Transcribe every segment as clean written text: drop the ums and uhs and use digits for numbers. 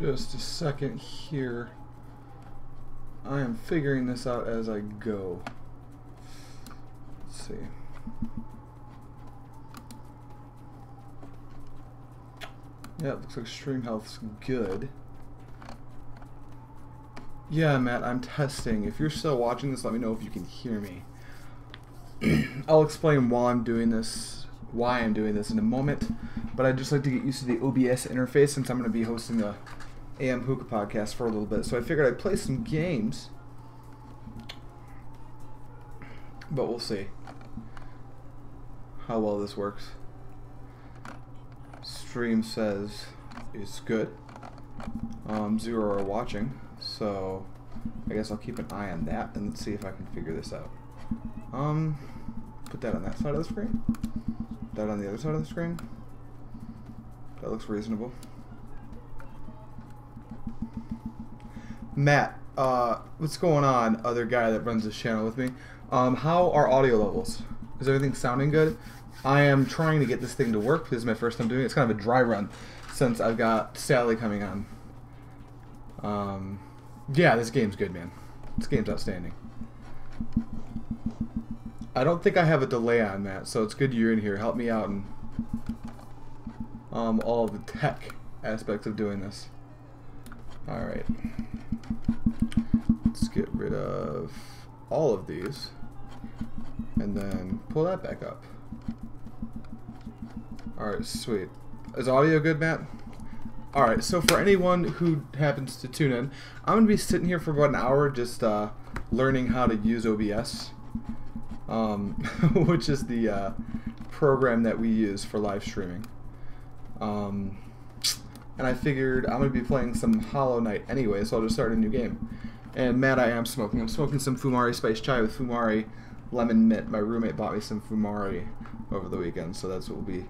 Just a second here. I am figuring this out as I go. Let's see. Yeah, it looks like stream health's good. Yeah, Matt, I'm testing. If you're still watching this, let me know if you can hear me. I'll explain while I'm doing this, why I'm doing this in a moment, but I'd just like to get used to the OBS interface since I'm going to be hosting the AM Hookah podcast for a little bit. So I figured I'd play some games, but we'll see how well this works. Stream says it's good. 0 are watching, so I guess I'll keep an eye on that and let's see if I can figure this out. Put that on that side of the screen. That on the other side of the screen. That looks reasonable. Matt, what's going on, other guy that runs this channel with me? How are audio levels? Is everything sounding good? I am trying to get this thing to work. This is my first time doing it. It's kind of a dry run since I've got Sally coming on. Yeah, this game's good, man. This game's outstanding. I don't think I have a delay on that, so it's good you're in here. Help me out in all of the tech aspects of doing this. Alright. Let's get rid of all of these and then pull that back up. Alright, sweet. Is audio good, Matt? Alright, so for anyone who happens to tune in, I'm going to be sitting here for about an hour just learning how to use OBS, which is the program that we use for live streaming. And I figured I'm going to be playing some Hollow Knight anyway, so I'll just start a new game. And Matt, I am smoking. I'm smoking some Fumari Spice Chai with Fumari Lemon Mint. My roommate bought me some Fumari over the weekend, so that's what we'll be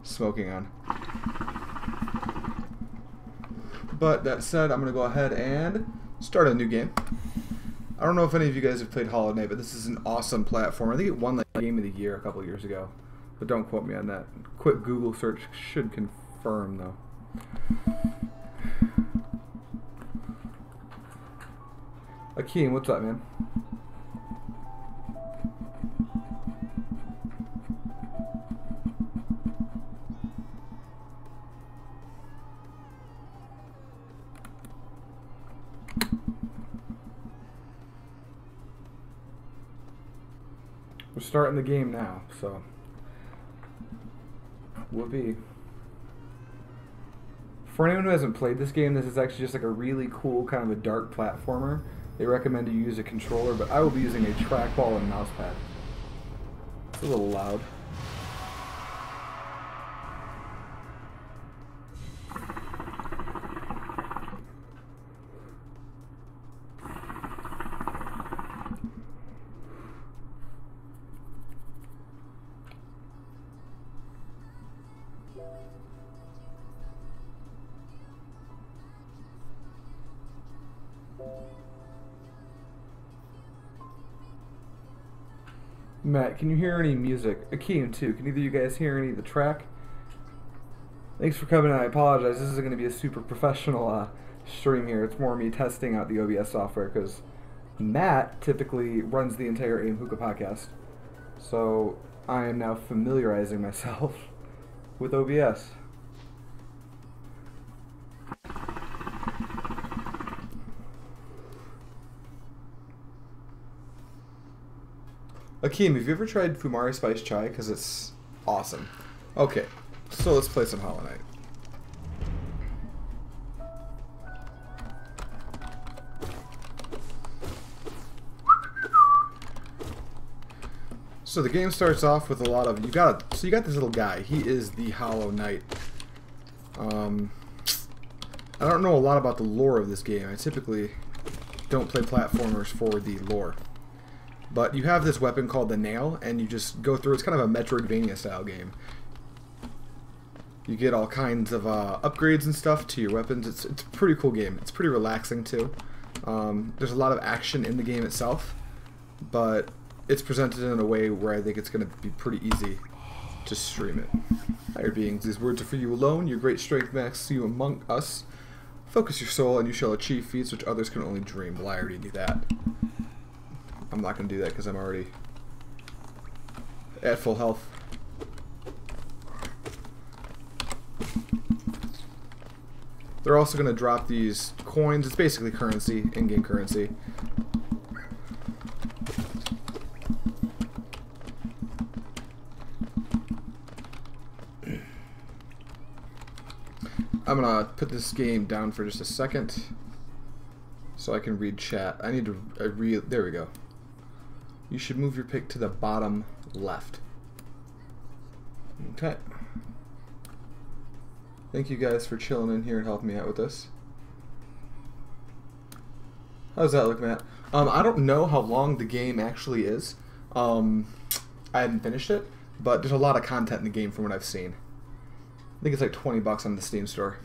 smoking on. But that said, I'm going to go ahead and start a new game. I don't know if any of you guys have played Hollow Knight, but this is an awesome platform. I think it won like Game of the Year a couple of years ago, but don't quote me on that. Quick Google search should confirm, though. Akeem, what's up, man? We're starting the game now, so whoopee. For anyone who hasn't played this game, this is actually just like a really cool kind of a dark platformer. They recommend you use a controller, but I will be using a trackball and mouse pad. It's a little loud. Matt, can you hear any music? Akeem, too. Can either of you guys hear any of the track? Thanks for coming in. I apologize. This isn't going to be a super professional stream here. It's more me testing out the OBS software because Matt typically runs the entire AM Hookah podcast. So I am now familiarizing myself with OBS. Akeem, have you ever tried Fumari Spice Chai? Because it's awesome. Okay, so let's play some Hollow Knight. So the game starts off with a lot of you got this little guy. He is the Hollow Knight. I don't know a lot about the lore of this game. I typically don't play platformers for the lore. But you have this weapon called the Nail, and you just go through. It's kind of a Metroidvania style game. You get all kinds of upgrades and stuff to your weapons. It's a pretty cool game. It's pretty relaxing too. There's a lot of action in the game itself, but it's presented in a way where I think it's going to be pretty easy to stream it. Higher beings, these words are for you alone. Your great strength makes you among us. Focus your soul and you shall achieve feats which others can only dream. Well, I already do that. I'm not going to do that because I'm already at full health. They're also going to drop these coins. It's basically currency, in-game currency. I'm going to put this game down for just a second so I can read chat. I need to read. There we go. You should move your pick to the bottom left. Okay. Thank you guys for chilling in here and helping me out with this. How's that look, Matt? I don't know how long the game actually is. I haven't finished it, but there's a lot of content in the game from what I've seen. I think it's like 20 bucks on the Steam store.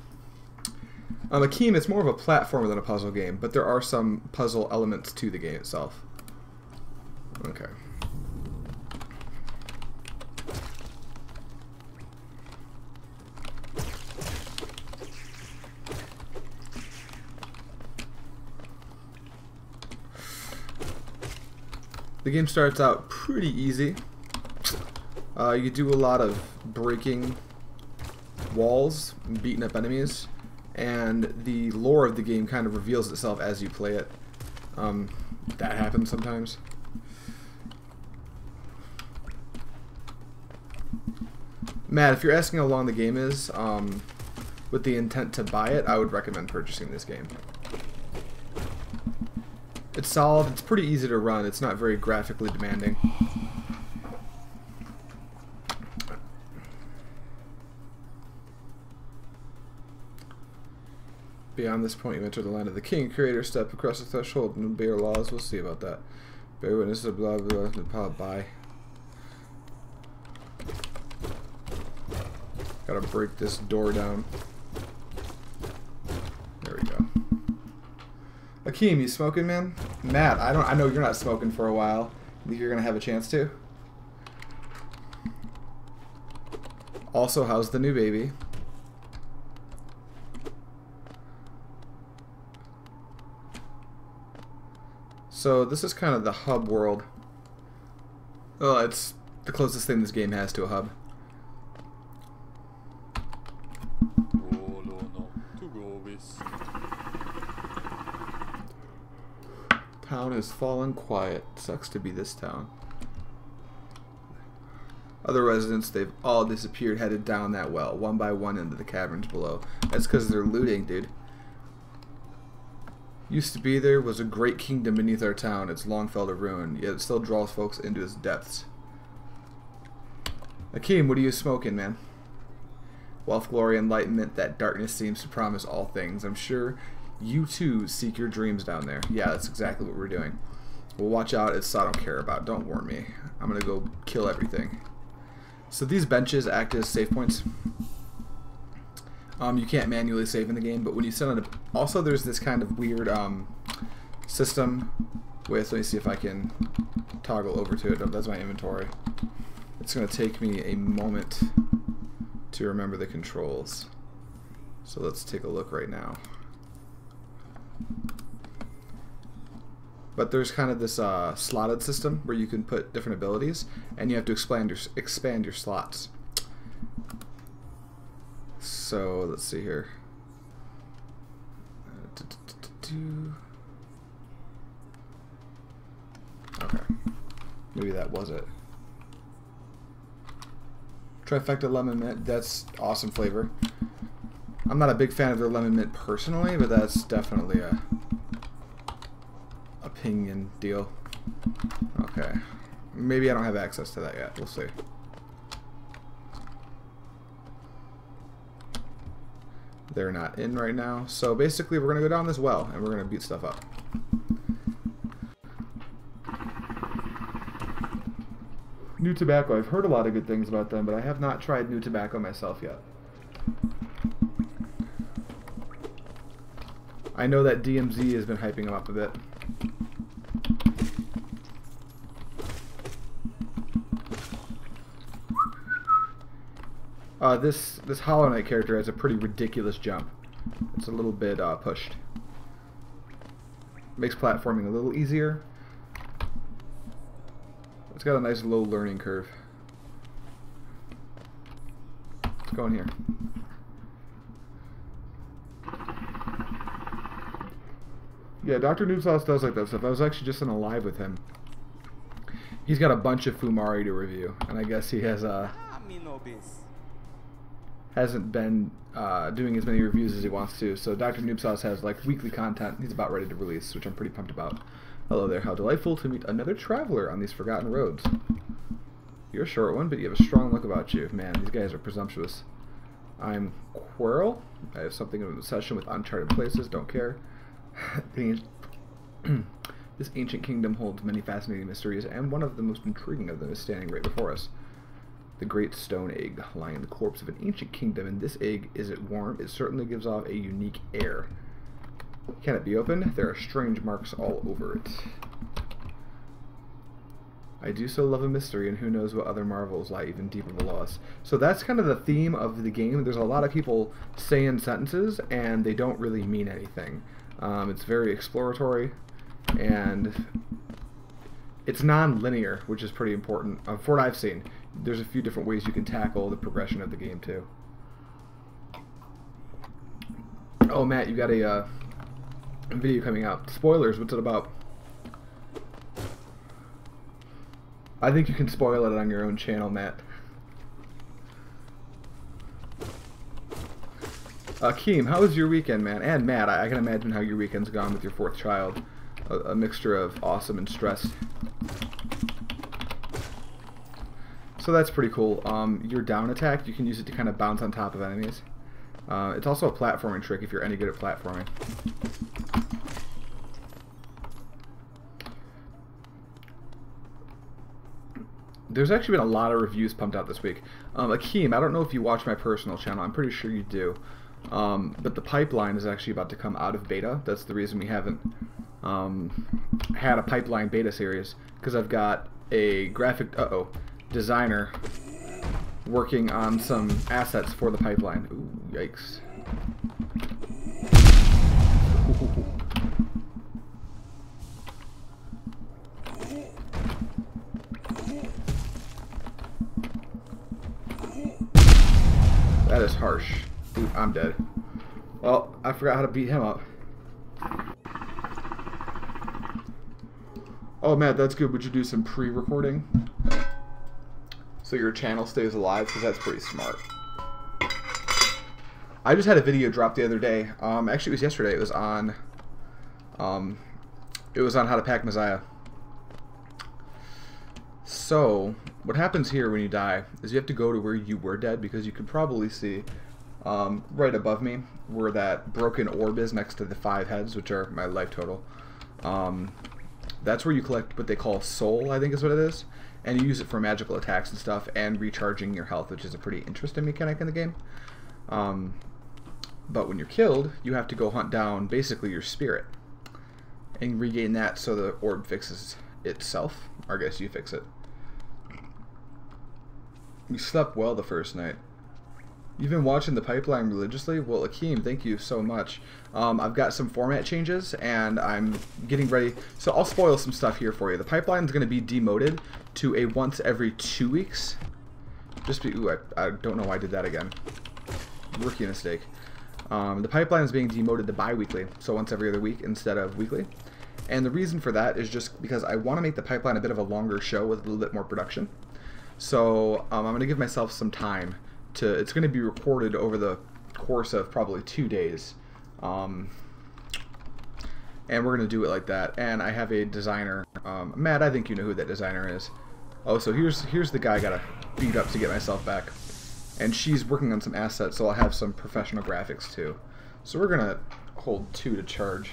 Akeem, it's more of a platformer than a puzzle game, but there are some puzzle elements to the game itself. Okay. The game starts out pretty easy. You do a lot of breaking walls, beating up enemies, and the lore of the game kind of reveals itself as you play it. That happens sometimes. Matt, if you're asking how long the game is, with the intent to buy it, I would recommend purchasing this game. It's solid, it's pretty easy to run, it's not very graphically demanding. Beyond this point, you enter the land of the king. Creator step across the threshold and obey our laws. We'll see about that. Bear witness to blah blah blah. Bye. Gotta break this door down. There we go. Akeem, you smoking, man? Matt, I know you're not smoking for a while. You think you're gonna have a chance to? Also, how's the new baby? So this is kind of the hub world. Well, it's the closest thing this game has to a hub. Town has fallen quiet. Sucks to be this town. Other residents, they've all disappeared, headed down that well, one by one into the caverns below. That's because they're looting, dude. Used to be there was a great kingdom beneath our town. It's long fell to ruin, yet it still draws folks into its depths. Akeem, what are you smoking, man? Wealth, glory, enlightenment, that darkness seems to promise all things. I'm sure you too seek your dreams down there. Yeah, that's exactly what we're doing. Well, watch out, it's I don't care about. Don't warn me. I'm gonna go kill everything. So these benches act as save points. You can't manually save in the game, but when you sit on a... Also, there's this kind of weird system with... Let me see if I can toggle over to it. Oh, that's my inventory. It's going to take me a moment to remember the controls. So let's take a look right now. But there's kind of this slotted system where you can put different abilities, and you have to expand your slots. So let's see here. Okay, maybe that was it. Trifecta lemon mint. That's awesome flavor. I'm not a big fan of their lemon mint personally, but that's definitely a opinion deal. Okay, maybe I don't have access to that yet. We'll see. They're not in right now. So basically we're going to go down this well and we're going to beat stuff up. New Tobacco. I've heard a lot of good things about them, but I have not tried New Tobacco myself yet. I know that DMZ has been hyping them up a bit. This Hollow Knight character has a pretty ridiculous jump. It's a little bit pushed. Makes platforming a little easier. It's got a nice low learning curve. Let's go in here. Yeah, Dr. Noob Sauce does like that stuff. I was actually just in a live with him. He's got a bunch of Fumari to review, and I guess he has hasn't been doing as many reviews as he wants to. So Dr. Noob Sauce has like weekly content he's about ready to release, which I'm pretty pumped about. Hello there, how delightful to meet another traveler on these forgotten roads. You're a short one, but you have a strong look about you. Man, these guys are presumptuous. I'm Quirrell. I have something of an obsession with uncharted places, don't care. This ancient kingdom holds many fascinating mysteries, and one of the most intriguing of them is standing right before us. The great stone egg, lying in the corpse of an ancient kingdom, and this egg, is it warm? It certainly gives off a unique air. Can it be opened? There are strange marks all over it. I do so love a mystery, and who knows what other marvels lie even deeper below us. So that's kind of the theme of the game. There's a lot of people saying sentences, and they don't really mean anything. It's very exploratory, and it's non-linear, which is pretty important. For what I've seen, there's a few different ways you can tackle the progression of the game, too. Oh, Matt, you got a video coming out. Spoilers, what's it about? I think you can spoil it on your own channel, Matt. Keem, how was your weekend, man? And Matt, I can imagine how your weekend's gone with your fourth child. A mixture of awesome and stress. So that's pretty cool. Your down attack, you can use it to kind of bounce on top of enemies. It's also a platforming trick if you're any good at platforming. There's actually been a lot of reviews pumped out this week. Akeem, I don't know if you watch my personal channel. I'm pretty sure you do. But the pipeline is actually about to come out of beta. That's the reason we haven't had a pipeline beta series, because I've got a graphic designer working on some assets for the pipeline. Ooh, yikes. Ooh. That is harsh. Ooh, I'm dead. Well, I forgot how to beat him up. Oh, Matt, that's good. Would you do some pre-recording so your channel stays alive? Because that's pretty smart. I just had a video drop the other day. Actually, it was yesterday. It was on how to pack Messiah. So, what happens here when you die is you have to go to where you were dead, because you can probably see right above me where that broken orb is next to the 5 heads, which are my life total. That's where you collect what they call soul, I think is what it is, and you use it for magical attacks and stuff, and recharging your health, which is a pretty interesting mechanic in the game. But when you're killed, you have to go hunt down basically your spirit and regain that so the orb fixes itself, or I guess you fix it. You slept well the first night. You've been watching the pipeline religiously? Well, Akeem, thank you so much. I've got some format changes, and I'm getting ready. So I'll spoil some stuff here for you. The pipeline's going to be demoted to a once every 2 weeks. Ooh, I don't know why I did that again. Rookie mistake. The pipeline is being demoted to bi-weekly, so once every other week instead of weekly. And the reason for that is just because I want to make the pipeline a bit of a longer show with a little bit more production. So I'm going to give myself some time to, it's going to be recorded over the course of probably 2 days. And we're going to do it like that. And I have a designer, Matt, I think you know who that designer is. Oh, so here's the guy I got to beat up to get myself back. And she's working on some assets, so I'll have some professional graphics too. So we're going to hold 2 to charge.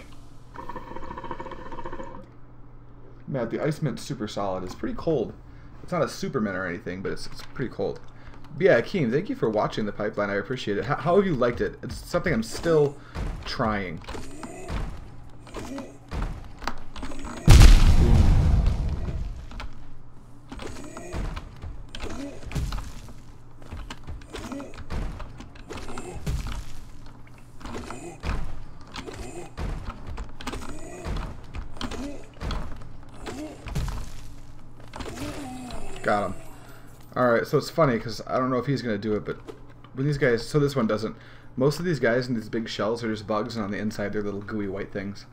Matt, the ice mint's super solid. It's pretty cold. It's not a super mint or anything, but it's pretty cold. But yeah, Akeem, thank you for watching the pipeline. I appreciate it. How have you liked it? It's something I'm still trying. Got him. Alright, so it's funny because I don't know if he's going to do it, but when these guys... So this one doesn't. Most of these guys in these big shells are just bugs, and on the inside they're little gooey white things.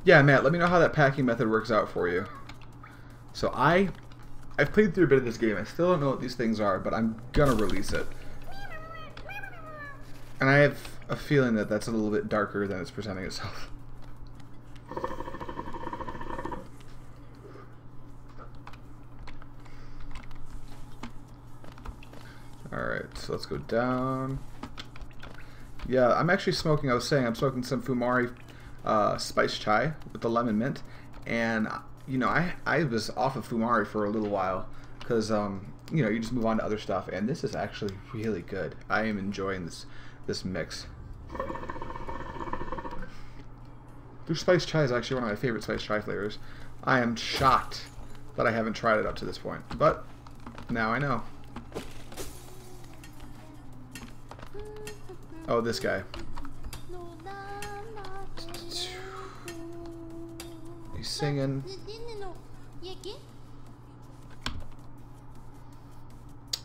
Yeah, Matt, let me know how that packing method works out for you. So I've played through a bit of this game. I still don't know what these things are, but I'm gonna release it. And I have a feeling that that's a little bit darker than it's presenting itself. Alright, so let's go down. Yeah, I'm actually smoking, I'm smoking some Fumari spice chai with the lemon mint. And, you know, I was off of Fumari for a little while because, you know, you just move on to other stuff. And this is actually really good. I am enjoying this mix. Their spice chai is actually one of my favorite spice chai flavors. I am shocked that I haven't tried it up to this point. But, now I know. Oh, this guy. He's singing.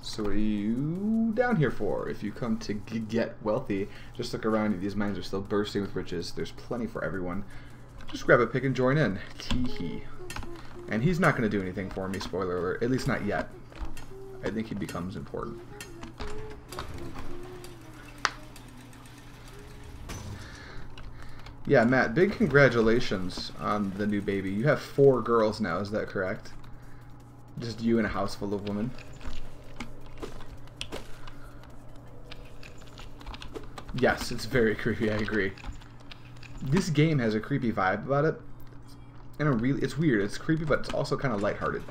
So what are you down here for? If you come to get wealthy, just look around you. These mines are still bursting with riches. There's plenty for everyone. Just grab a pick and join in. Teehee. And he's not going to do anything for me, spoiler alert. At least not yet. I think he becomes important. Yeah, Matt, big congratulations on the new baby. You have 4 girls now, is that correct? Just you in a house full of women? Yes, it's very creepy, I agree. This game has a creepy vibe about it. And it's weird, it's creepy, but it's also kind of lighthearted.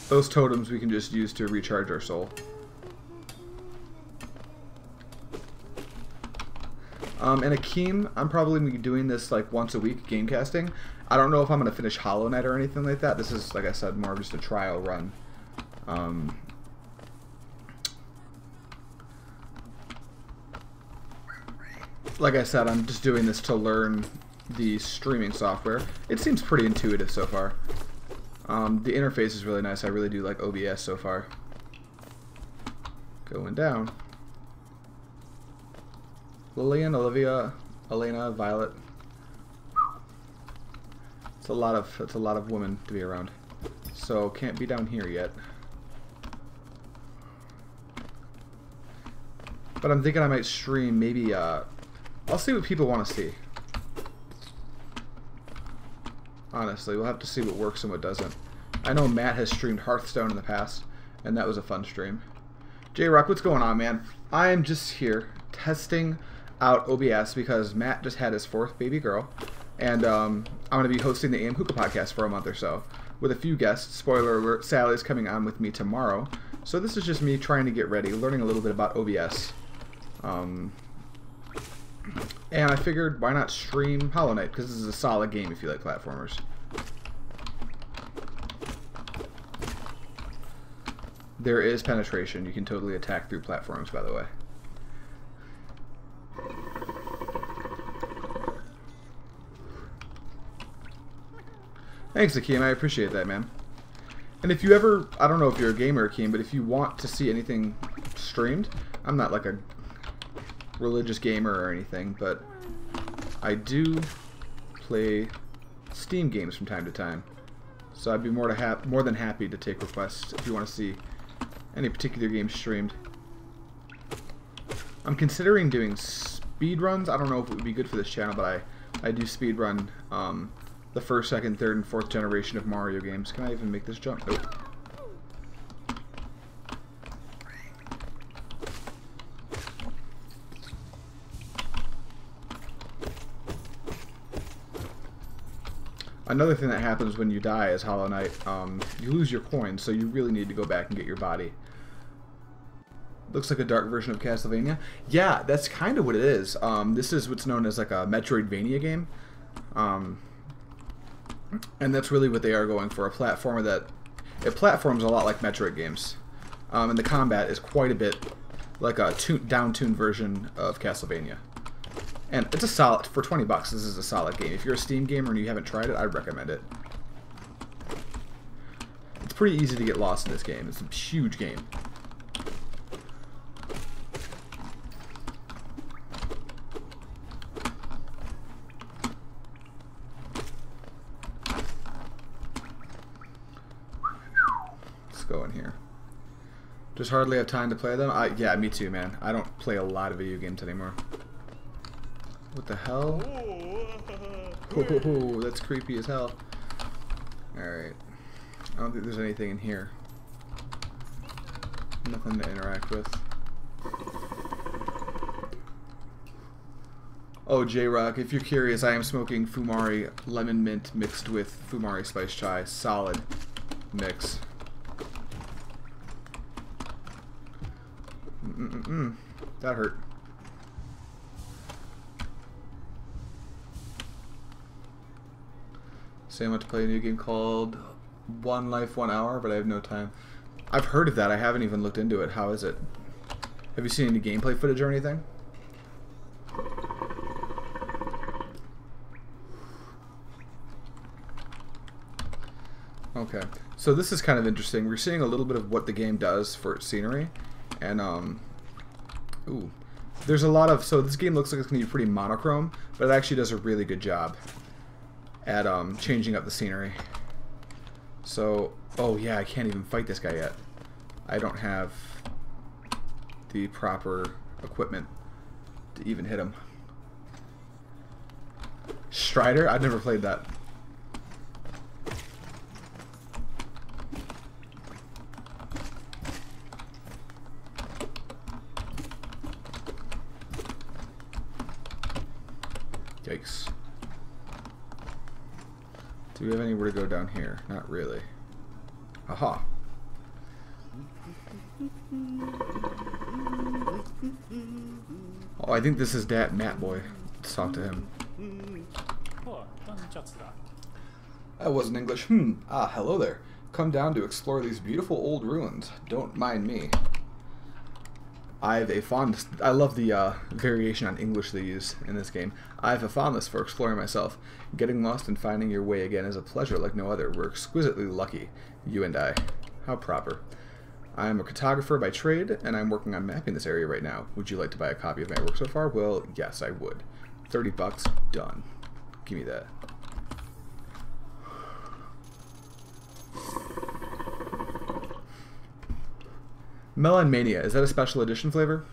Those totems we can just use to recharge our soul. And Akeem, I'm probably going to be doing this like once a week, gamecasting. I don't know if I'm going to finish Hollow Knight or anything like that. This is, like I said, more of just a trial run. Like I said, I'm just doing this to learn the streaming software. It seems pretty intuitive so far. The interface is really nice. I really do like OBS so far. Going down. Lillian, Olivia, Elena, Violet. It's a lot of women to be around. So can't be down here yet. But I'm thinking I might stream maybe I'll see what people want to see. Honestly, we'll have to see what works and what doesn't. I know Matt has streamed Hearthstone in the past, and that was a fun stream. Jroc, what's going on, man? I am just here testing out OBS because Matt just had his 4th baby girl, and I'm going to be hosting the AM Hookah podcast for a month or so with a few guests. Spoiler alert, Sally's coming on with me tomorrow. So this is just me trying to get ready, learning a little bit about OBS. And I figured, why not stream Hollow Knight? Because this is a solid game if you like platformers. There is penetration. You can totally attack through platforms, by the way. Thanks, Akeem. I appreciate that, man. And if you ever, I don't know if you're a gamer, Akeem, but if you want to see anything streamed, I'm not like a religious gamer or anything, but I do play Steam games from time to time. So I'd be more than happy to take requests if you want to see any particular game streamed. I'm considering doing speedruns. I don't know if it would be good for this channel, but I do speedrun the 1st, 2nd, 3rd, and 4th generation of Mario games. Can I even make this jump? Nope. Another thing that happens when you die as Hollow Knight, you lose your coins, so you really need to go back and get your body. Looks like a dark version of Castlevania. Yeah, that's kind of what it is. This is what's known as like a Metroidvania game. And that's really what they are going for, a platformer that... It platforms a lot like Metroid games. And the combat is quite a bit like a down-tuned version of Castlevania. And it's a solid, for 20 bucks, this is a solid game. If you're a Steam gamer and you haven't tried it, I'd recommend it. It's pretty easy to get lost in this game. It's a huge game. Let's go in here. Just hardly have time to play them. Yeah, me too, man. I don't play a lot of video games anymore. What the hell? Oh, that's creepy as hell. Alright. I don't think there's anything in here. Nothing to interact with. Oh, Jroc, if you're curious, I am smoking Fumari Lemon Mint mixed with Fumari Spice Chai. Solid mix. That hurt. Say I want to play a new game called One Life, 1 Hour, but I have no time. I've heard of that. I haven't even looked into it. How is it? Have you seen any gameplay footage or anything? Okay. So this is kind of interesting. We're seeing a little bit of what the game does for scenery. And, ooh. There's a lot of... So this game looks like it's going to be pretty monochrome, but it actually does a really good job at changing up the scenery. So, oh yeah, I can't even fight this guy yet. I don't have the proper equipment to even hit him. Strider? I've never played that. Yikes. Do we have anywhere to go down here? Not really. Aha. Oh, I think this is Matt Boy. Let's talk to him. That wasn't English. Ah, hello there. Come down to explore these beautiful old ruins. Don't mind me. I have a fondness. I love the variation on English they use in this game. I have a fondness for exploring myself. Getting lost and finding your way again is a pleasure like no other. We're exquisitely lucky, you and I. How proper. I am a cartographer by trade, and I'm working on mapping this area right now. Would you like to buy a copy of my work so far? Well, yes, I would. 30 bucks, done. Give me that. Melon Mania, is that a special edition flavor?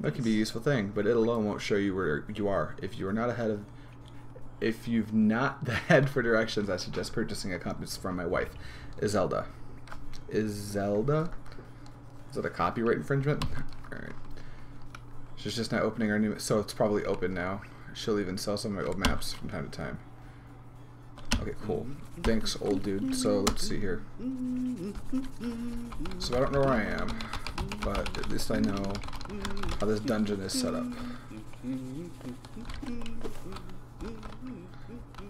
That could be a useful thing, but it alone won't show you where you are. If you've not the head for directions, I suggest purchasing a compass from my wife, Izelda. Izelda? Is that a copyright infringement? Alright. She's just not opening our new... So it's probably open now. She'll even sell some of my old maps from time to time. Okay, cool. Thanks, old dude. So, let's see here. So, I don't know where I am, but at least I know how this dungeon is set up.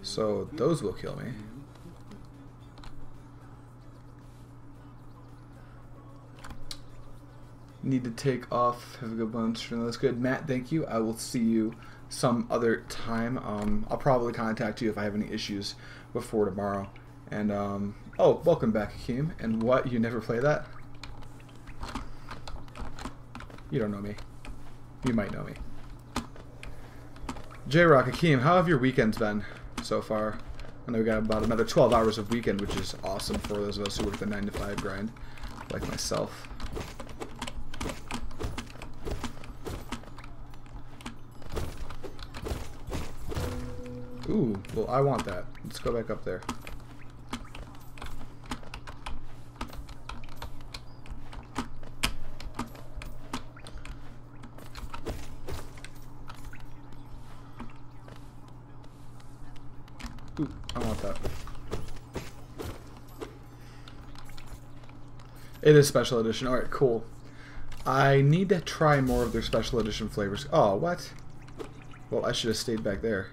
So, those will kill me. Need to take off. Have a good bunch. That's good. Matt, thank you. I will see you some other time. I'll probably contact you if I have any issues before tomorrow. And oh, welcome back, Hakeem. And what, you never play that? You don't know me. You might know me. Jroc, Hakeem, how have your weekends been so far? I know we got about another 12 hours of weekend, which is awesome for those of us who work the 9 to 5 grind, like myself. Ooh, well, I want that. Let's go back up there. Ooh, I want that. It is special edition. Alright, cool. I need to try more of their special edition flavors. Oh, what? Well, I should have stayed back there.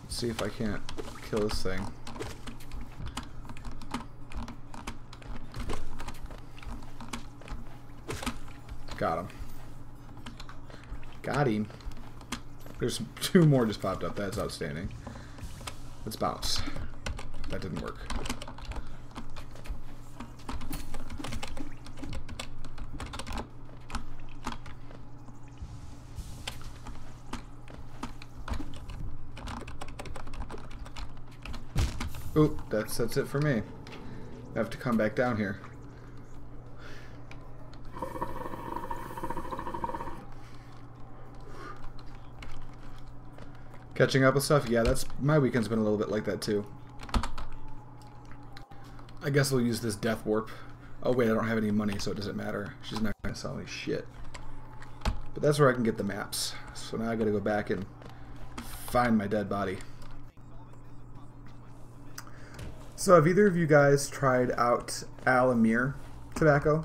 See if I can't kill this thing. Got him. Got him. There's 2 more just popped up. That's outstanding. Let's bounce. That didn't work. Oop, that's it for me. I have to come back down here. Catching up with stuff? Yeah, that's my weekend's been a little bit like that too. I guess we'll use this death warp. Oh wait, I don't have any money, so it doesn't matter. She's not gonna sell me shit. But that's where I can get the maps. So now I gotta go back and find my dead body. So have either of you guys tried out Alamir tobacco?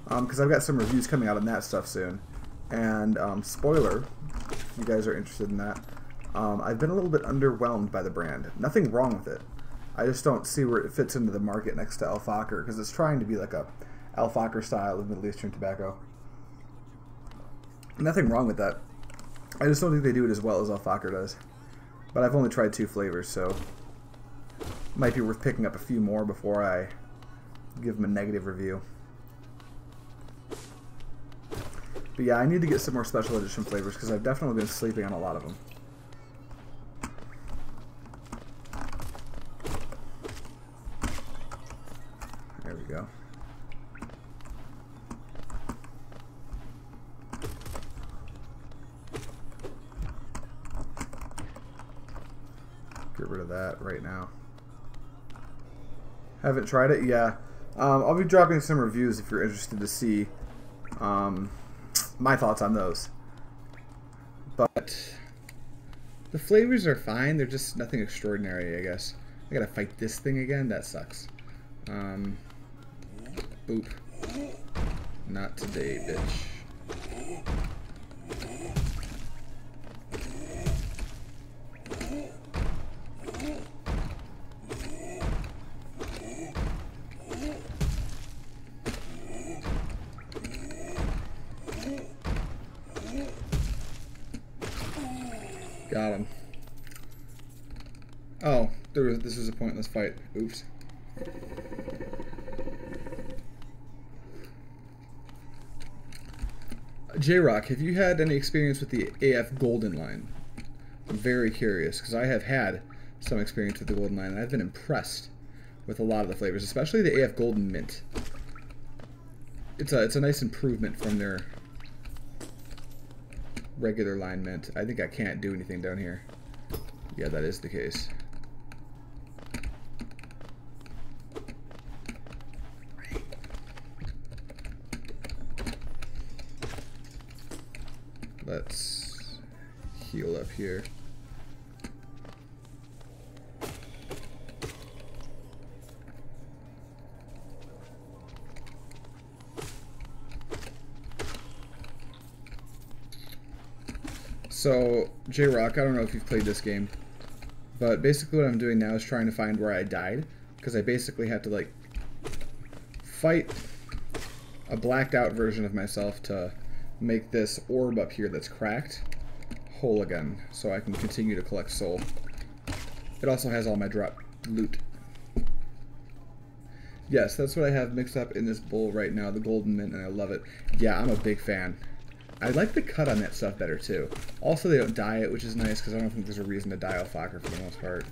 Because I've got some reviews coming out on that stuff soon. And spoiler, if you guys are interested in that, I've been a little bit underwhelmed by the brand. Nothing wrong with it. I just don't see where it fits into the market next to Al Fakr, because it's trying to be like a Al Fakr style of Middle Eastern tobacco. Nothing wrong with that. I just don't think they do it as well as Al Fakr does. But I've only tried 2 flavors, so might be worth picking up a few more before I give them a negative review. But yeah, I need to get some more special edition flavors because I've definitely been sleeping on a lot of them. There we go. Get rid of that right now. Haven't tried it? Yeah. I'll be dropping some reviews if you're interested to see my thoughts on those. But the flavors are fine. They're just nothing extraordinary, I guess. I gotta fight this thing again? That sucks. Boop. Not today, bitch. Got him. Oh, this was a pointless fight. Oops. Jroc, have you had any experience with the AF Golden line? I'm very curious, because I have had some experience with the Golden line, and I've been impressed with a lot of the flavors, especially the AF Golden Mint. It's a nice improvement from their regular line mint. I think I can't do anything down here. Yeah, that is the case. Let's heal up here. So, Jroc, I don't know if you've played this game, but basically what I'm doing now is trying to find where I died, because I basically have to, like, fight a blacked out version of myself to make this orb up here that's cracked whole again, so I can continue to collect soul. It also has all my drop loot. Yes, that's what I have mixed up in this bowl right now, the Golden Mint, and I love it. Yeah, I'm a big fan. I like the cut on that stuff better too. Also, they don't dye it, which is nice because I don't think there's a reason to dye Al Fakr for the most part.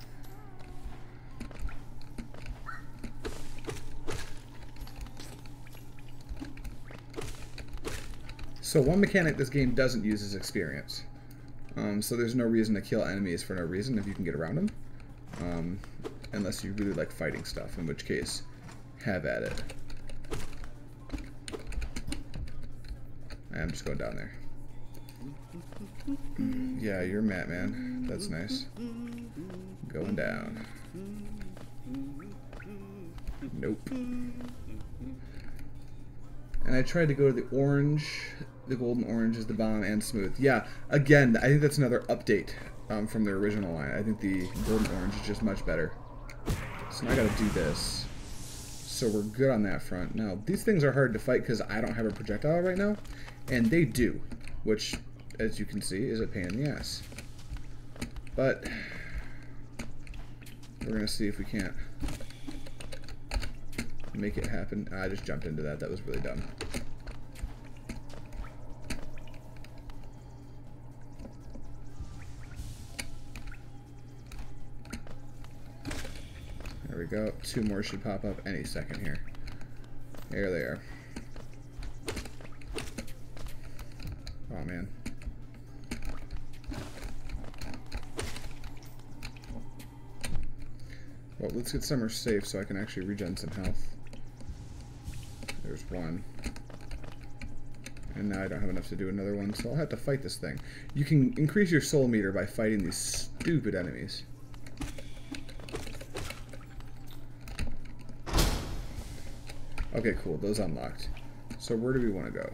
So one mechanic this game doesn't use is experience. So there's no reason to kill enemies for no reason if you can get around them. Unless you really like fighting stuff, in which case, have at it. I'm just going down there. Yeah, you're Matt, man. That's nice. Going down. Nope. And I tried to go to the orange. The golden orange is the bomb and smooth. Yeah, again, I think that's another update from the original line. I think the golden orange is just much better. So now I gotta do this. So we're good on that front. Now, these things are hard to fight because I don't have a projectile right now, and they do, which, as you can see, is a pain in the ass. But we're going to see if we can't make it happen. I just jumped into that. That was really dumb. There we go. 2 more should pop up any second here. There they are. Oh, man. Well, let's get somewhere safe so I can actually regen some health. There's one. And now I don't have enough to do another one, so I'll have to fight this thing. You can increase your soul meter by fighting these stupid enemies. Okay, cool. Those unlocked. So where do we want to go?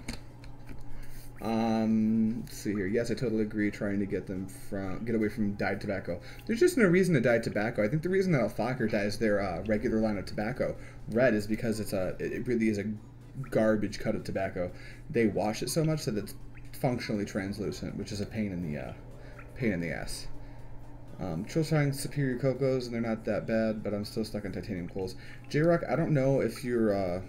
Let's see here. Yes, I totally agree. Trying to get away from dyed tobacco. There's just no reason to dye tobacco. I think the reason that Alfaker dyes their regular line of tobacco red is because it really is a garbage cut of tobacco. They wash it so much that it's functionally translucent, which is a pain in the ass. Trying superior Cocos, and they're not that bad, but I'm still stuck on titanium coals. Jroc, I don't know if you're a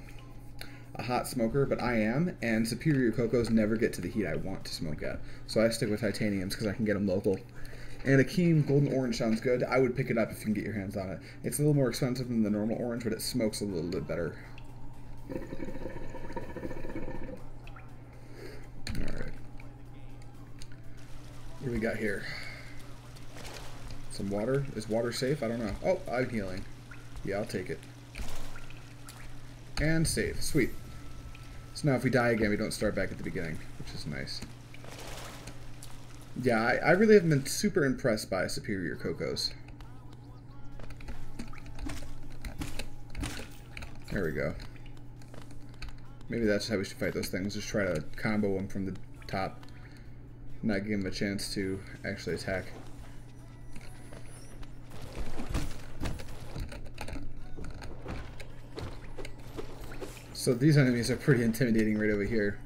hot smoker, but I am, and superior Cocos never get to the heat I want to smoke at. So I stick with titaniums because I can get them local. And Akeem Golden Orange sounds good. I would pick it up if you can get your hands on it. It's a little more expensive than the normal orange, but it smokes a little bit better. Alright. What do we got here? Some water? Is water safe? I don't know. Oh, I'm healing. Yeah, I'll take it. And save. Sweet. So now if we die again, we don't start back at the beginning, which is nice. Yeah, I really haven't been super impressed by superior Cocos. There we go. Maybe that's how we should fight those things. Just try to combo them from the top. Not give them a chance to actually attack. So these enemies are pretty intimidating right over here.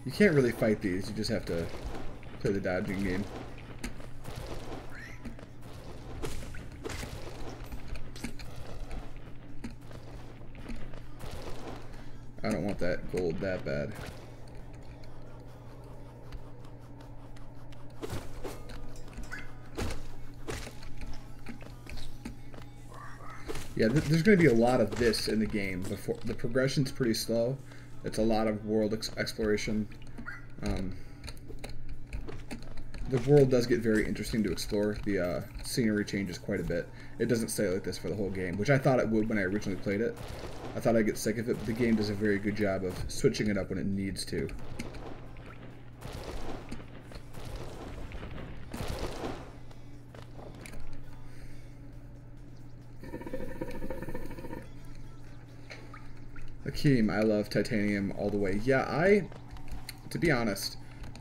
You can't really fight these, you just have to play the dodging game. I don't want that gold that bad. Yeah, there's going to be a lot of this in the game. The progression's pretty slow. It's a lot of world exploration. The world does get very interesting to explore. The scenery changes quite a bit. It doesn't stay like this for the whole game, which I thought it would when I originally played it. I thought I'd get sick of it, but the game does a very good job of switching it up when it needs to. Akeem, I love titanium all the way. Yeah, to be honest,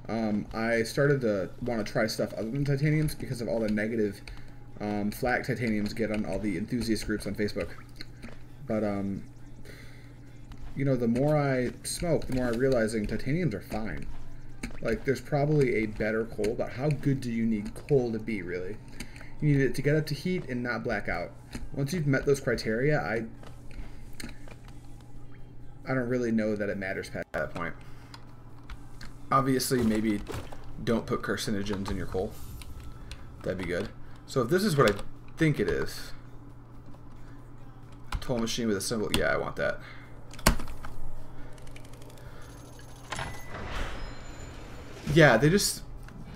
I started to want to try stuff other than titaniums because of all the negative flack titaniums get on all the enthusiast groups on Facebook. But, you know, the more I smoke, the more I'm realizing titaniums are fine. Like, there's probably a better coal, but how good do you need coal to be, really? You need it to get up to heat and not black out. Once you've met those criteria, I don't really know that it matters past that point. Obviously, maybe don't put carcinogens in your coal. That'd be good. So if this is what I think it is, toll machine with a symbol, yeah, I want that. Yeah,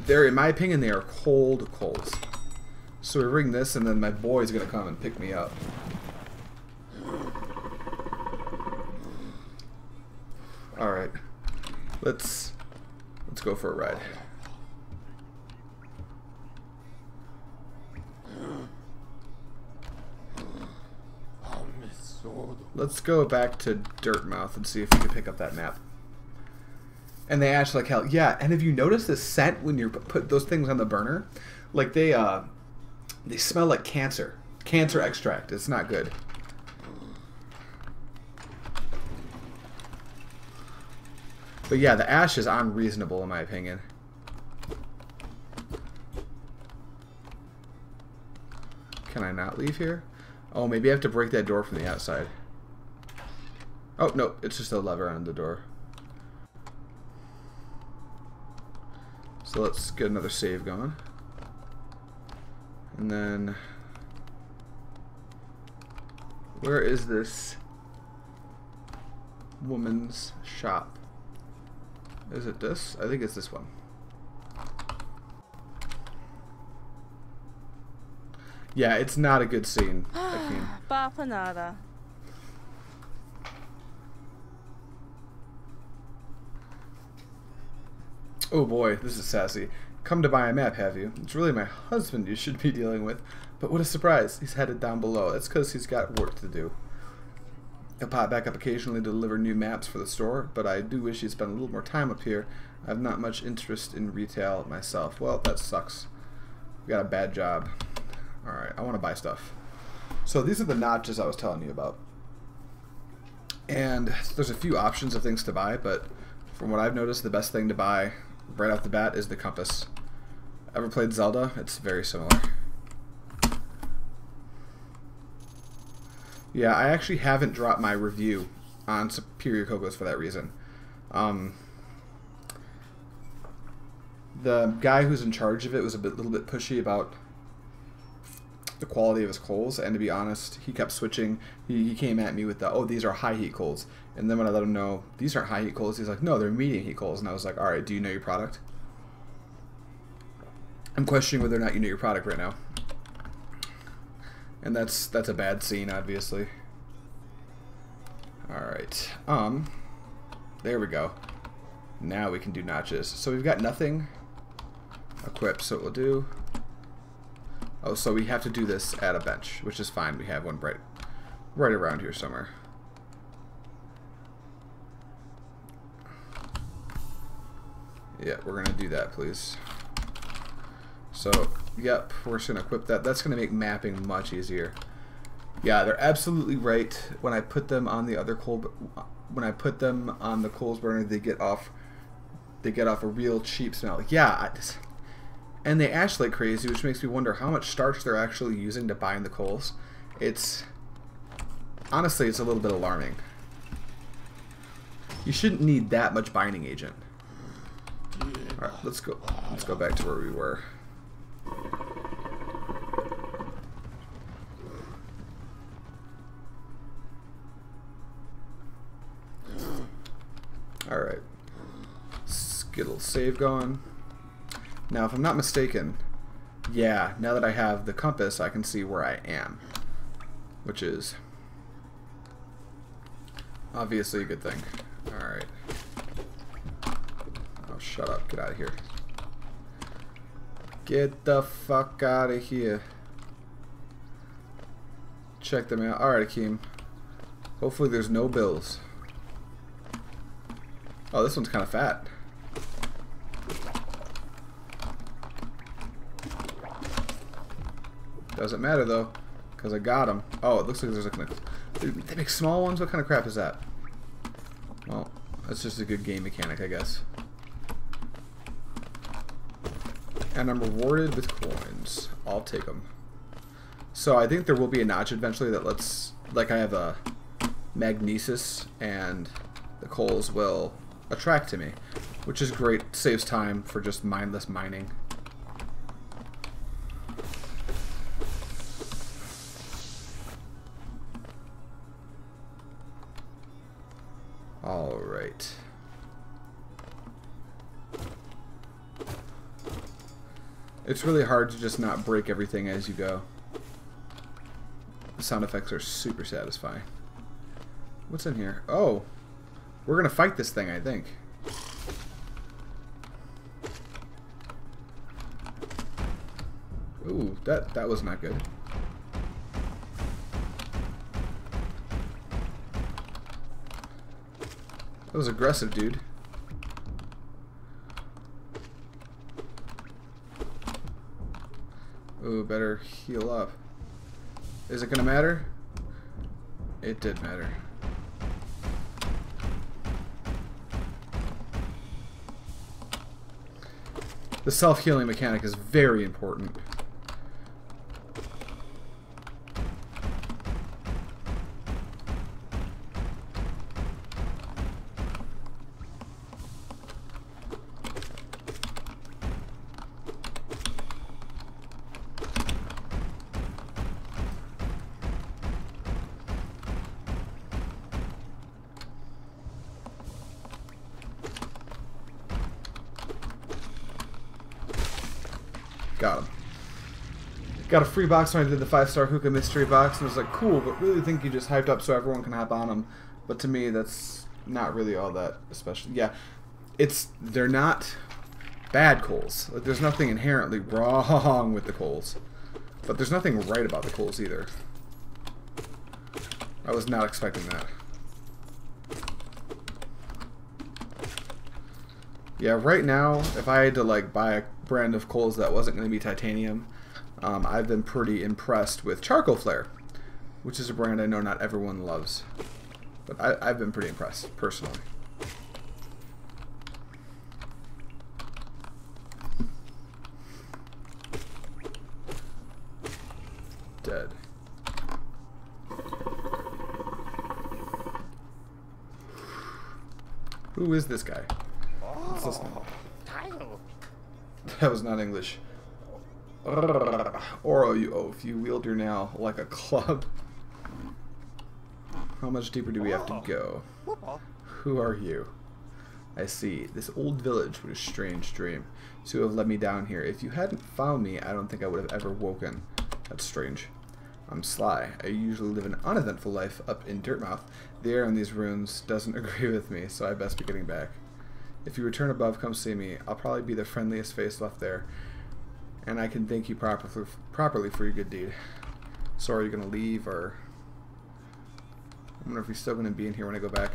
they're, in my opinion, they are cold coals. So we ring this, and then my boy's gonna come and pick me up. Alright, let's go for a ride. Let's go back to Dirtmouth and see if we can pick up that map. And they actually like hell. Yeah, and have you noticed the scent when you put those things on the burner? Like they smell like cancer. Cancer extract. It's not good. But yeah, the ash is unreasonable in my opinion. Can I not leave here? Oh, maybe I have to break that door from the outside. Oh, no, it's just a lever on the door. So let's get another save going. And then... where is this woman's shop? Is it this? I think it's this one. Yeah, it's not a good scene. Bapanada. Oh boy, this is sassy. Come to buy a map, have you? It's really my husband you should be dealing with. But what a surprise. He's headed down below. That's because he's got work to do. He'll pop back up occasionally to deliver new maps for the store, but I do wish he'd spend a little more time up here. I have not much interest in retail myself. Well, that sucks. We got a bad job. Alright, I want to buy stuff. So these are the notches I was telling you about. And there's a few options of things to buy, but from what I've noticed, the best thing to buy right off the bat is the compass. Ever played Zelda? It's very similar. Yeah, I actually haven't dropped my review on Superior Cocos for that reason. The guy who's in charge of it was a little bit pushy about the quality of his coals, and to be honest, he kept switching. He came at me with the, oh, these are high heat coals, and then when I let him know these aren't high heat coals, he's like, no, they're medium heat coals, and I was like, all right, do you know your product? I'm questioning whether or not you know your product right now, and that's a bad scene, obviously. All right, there we go. Now we can do notches. So we've got nothing equipped, so what we'll do. Oh, so we have to do this at a bench, which is fine. We have one right around here somewhere. Yeah, we're gonna do that, please. So, yep, we're just gonna equip that. That's gonna make mapping much easier. Yeah, they're absolutely right. When I put them on the other coal, when I put them on the coals burner, they get off a real cheap smell. Yeah. And they ash like crazy, which makes me wonder how much starch they're actually using to bind the coals. Honestly, it's a little bit alarming. You shouldn't need that much binding agent. Alright, let's go back to where we were. Alright. Skittle save going. Now, if I'm not mistaken, yeah, now that I have the compass, I can see where I am, which is obviously a good thing. Alright. Oh, shut up. Get out of here. Get the fuck out of here. Check them out. Alright, Akeem. Hopefully there's no bills. Oh, this one's kind of fat. Doesn't matter though, because I got them. Oh, it looks like there's like they make small ones. What kind of crap is that? Well, that's just a good game mechanic, I guess. And I'm rewarded with coins. I'll take them. So I think there will be a notch eventually that lets, like I have a magnesis, and the coals will attract to me, which is great. Saves time for just mindless mining. Alright. It's really hard to just not break everything as you go. The sound effects are super satisfying. What's in here? Oh! We're gonna fight this thing, I think. Ooh, that was not good. That was aggressive, dude. Ooh, better heal up. Is it gonna matter? It did matter. The self-healing mechanic is very important. Got him. Got a free box when I did the 5-star Hookah mystery box, and I was like, cool, but really think you just hyped up so everyone can hop on them. But to me, that's not really all that special. Yeah, they're not bad coals. Like, there's nothing inherently wrong with the coals. But there's nothing right about the coals either. I was not expecting that. Yeah, right now, if I had to like buy a brand of coals that wasn't going to be titanium, I've been pretty impressed with Charcoal Flare, which is a brand I know not everyone loves. But I've been pretty impressed, personally. Dead. Who is this guy? That was not English. Oro, you oaf. You wield your nail like a club. How much deeper do we have to go? Who are you? I see. This old village was a strange dream. So you have led me down here. If you hadn't found me, I don't think I would have ever woken. That's strange. I'm Sly. I usually live an uneventful life up in Dirtmouth. The air in these ruins doesn't agree with me, so I best be getting back. If you return above, come see me. I'll probably be the friendliest face left there. And I can thank you properly for your good deed. So are you going to leave, or... I wonder if he's still going to be in here when I go back.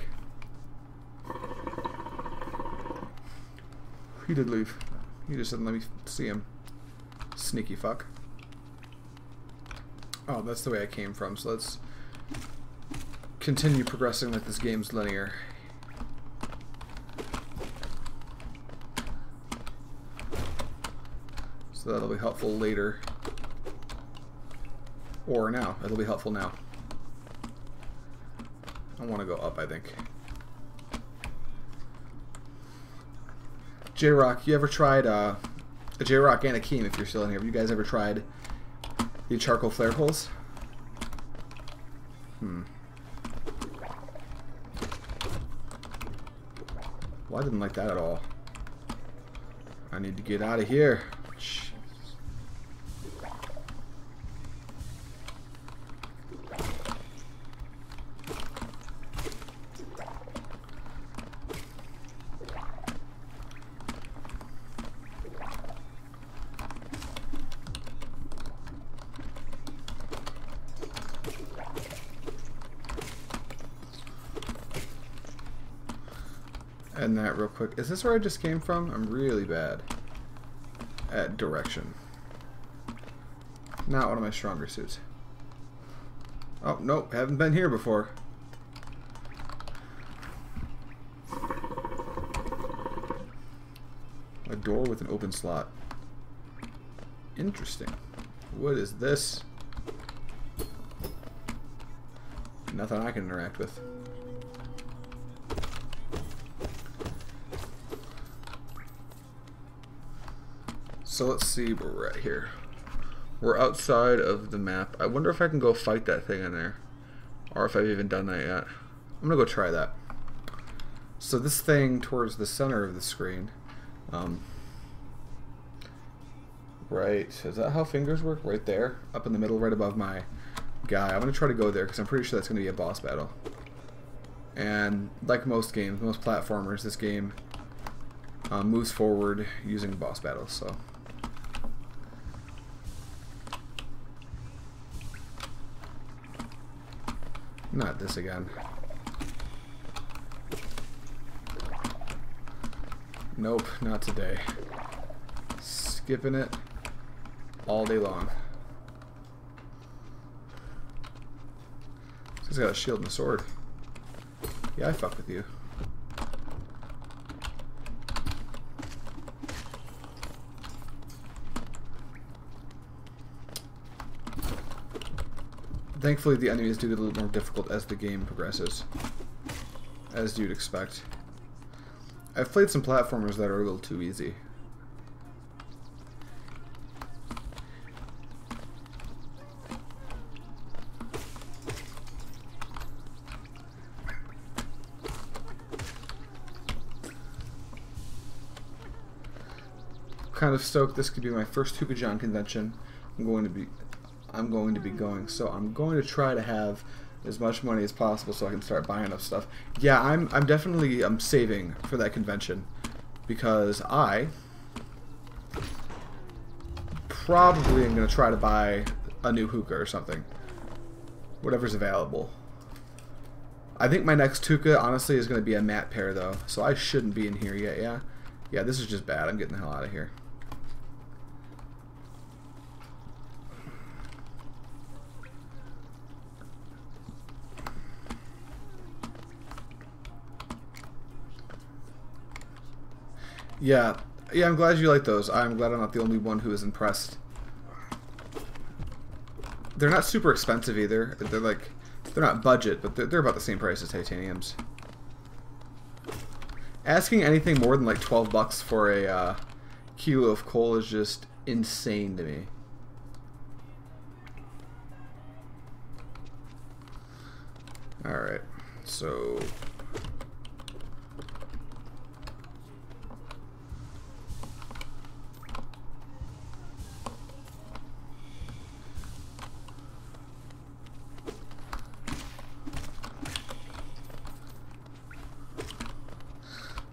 He did leave. He just didn't let me see him. Sneaky fuck. Oh, that's the way I came from, so let's continue progressing like this game's linear. So that'll be helpful later. Or now. It'll be helpful now. I want to go up, I think. Jroc, you ever tried, Jroc and Akeem, if you're still in here, have you guys ever tried the charcoal flare holes? Well, I didn't like that at all. I need to get out of here. And that real quick. Is this where I just came from? I'm really bad at direction. Not one of my stronger suits. Oh, nope. Haven't been here before. A door with an open slot. Interesting. What is this? Nothing I can interact with. So let's see where we're at here. We're outside of the map. I wonder if I can go fight that thing in there. Or if I've even done that yet. I'm gonna go try that. So this thing towards the center of the screen. Right, is that how fingers work? Right there? Up in the middle, right above my guy. I'm gonna try to go there because I'm pretty sure that's gonna be a boss battle. And like most games, most platformers, this game moves forward using boss battles, so... Not this again. Nope, not today. Skipping it all day long. He's got a shield and a sword. Yeah, I fuck with you. Thankfully, the enemies do get a little more difficult as the game progresses, as you'd expect. I've played some platformers that are a little too easy. Kind of stoked this could be my first Hookah convention I'm going to be going, so I'm going to try to have as much money as possible so I can start buying up stuff. Yeah, I'm definitely saving for that convention because I probably am going to try to buy a new Hookah or something, whatever's available. I think my next Hookah honestly is going to be a matte pair though, so I shouldn't be in here yet. Yeah, this is just bad. I'm getting the hell out of here. Yeah, I'm glad you like those. I'm glad I'm not the only one who is impressed. They're not super expensive either. They're not budget, but they're about the same price as titaniums. Asking anything more than like 12 bucks for a kilo of coal is just insane to me. Alright, so...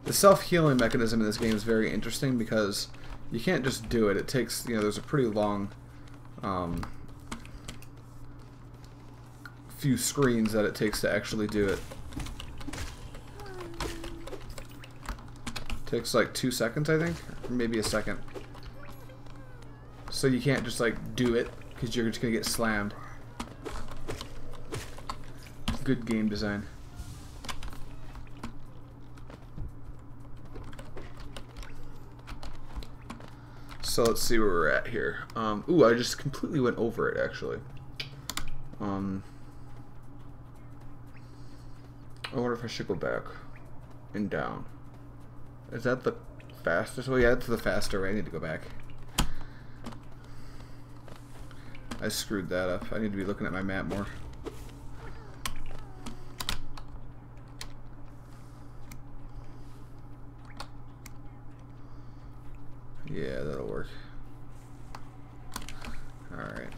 The self-healing mechanism in this game is very interesting because you can't just do it. It takes, there's a pretty long few screens that it takes to actually do it. Takes like 2 seconds, I think, or maybe a second. So you can't just like do it because you're just gonna get slammed. Good game design. So let's see where we're at here. Ooh, I just completely went over it actually. I wonder if I should go back and down. Is that the fastest way? Yeah, that's the faster way. I need to go back. I screwed that up. I need to be looking at my map more. Yeah, that'll work. Alright.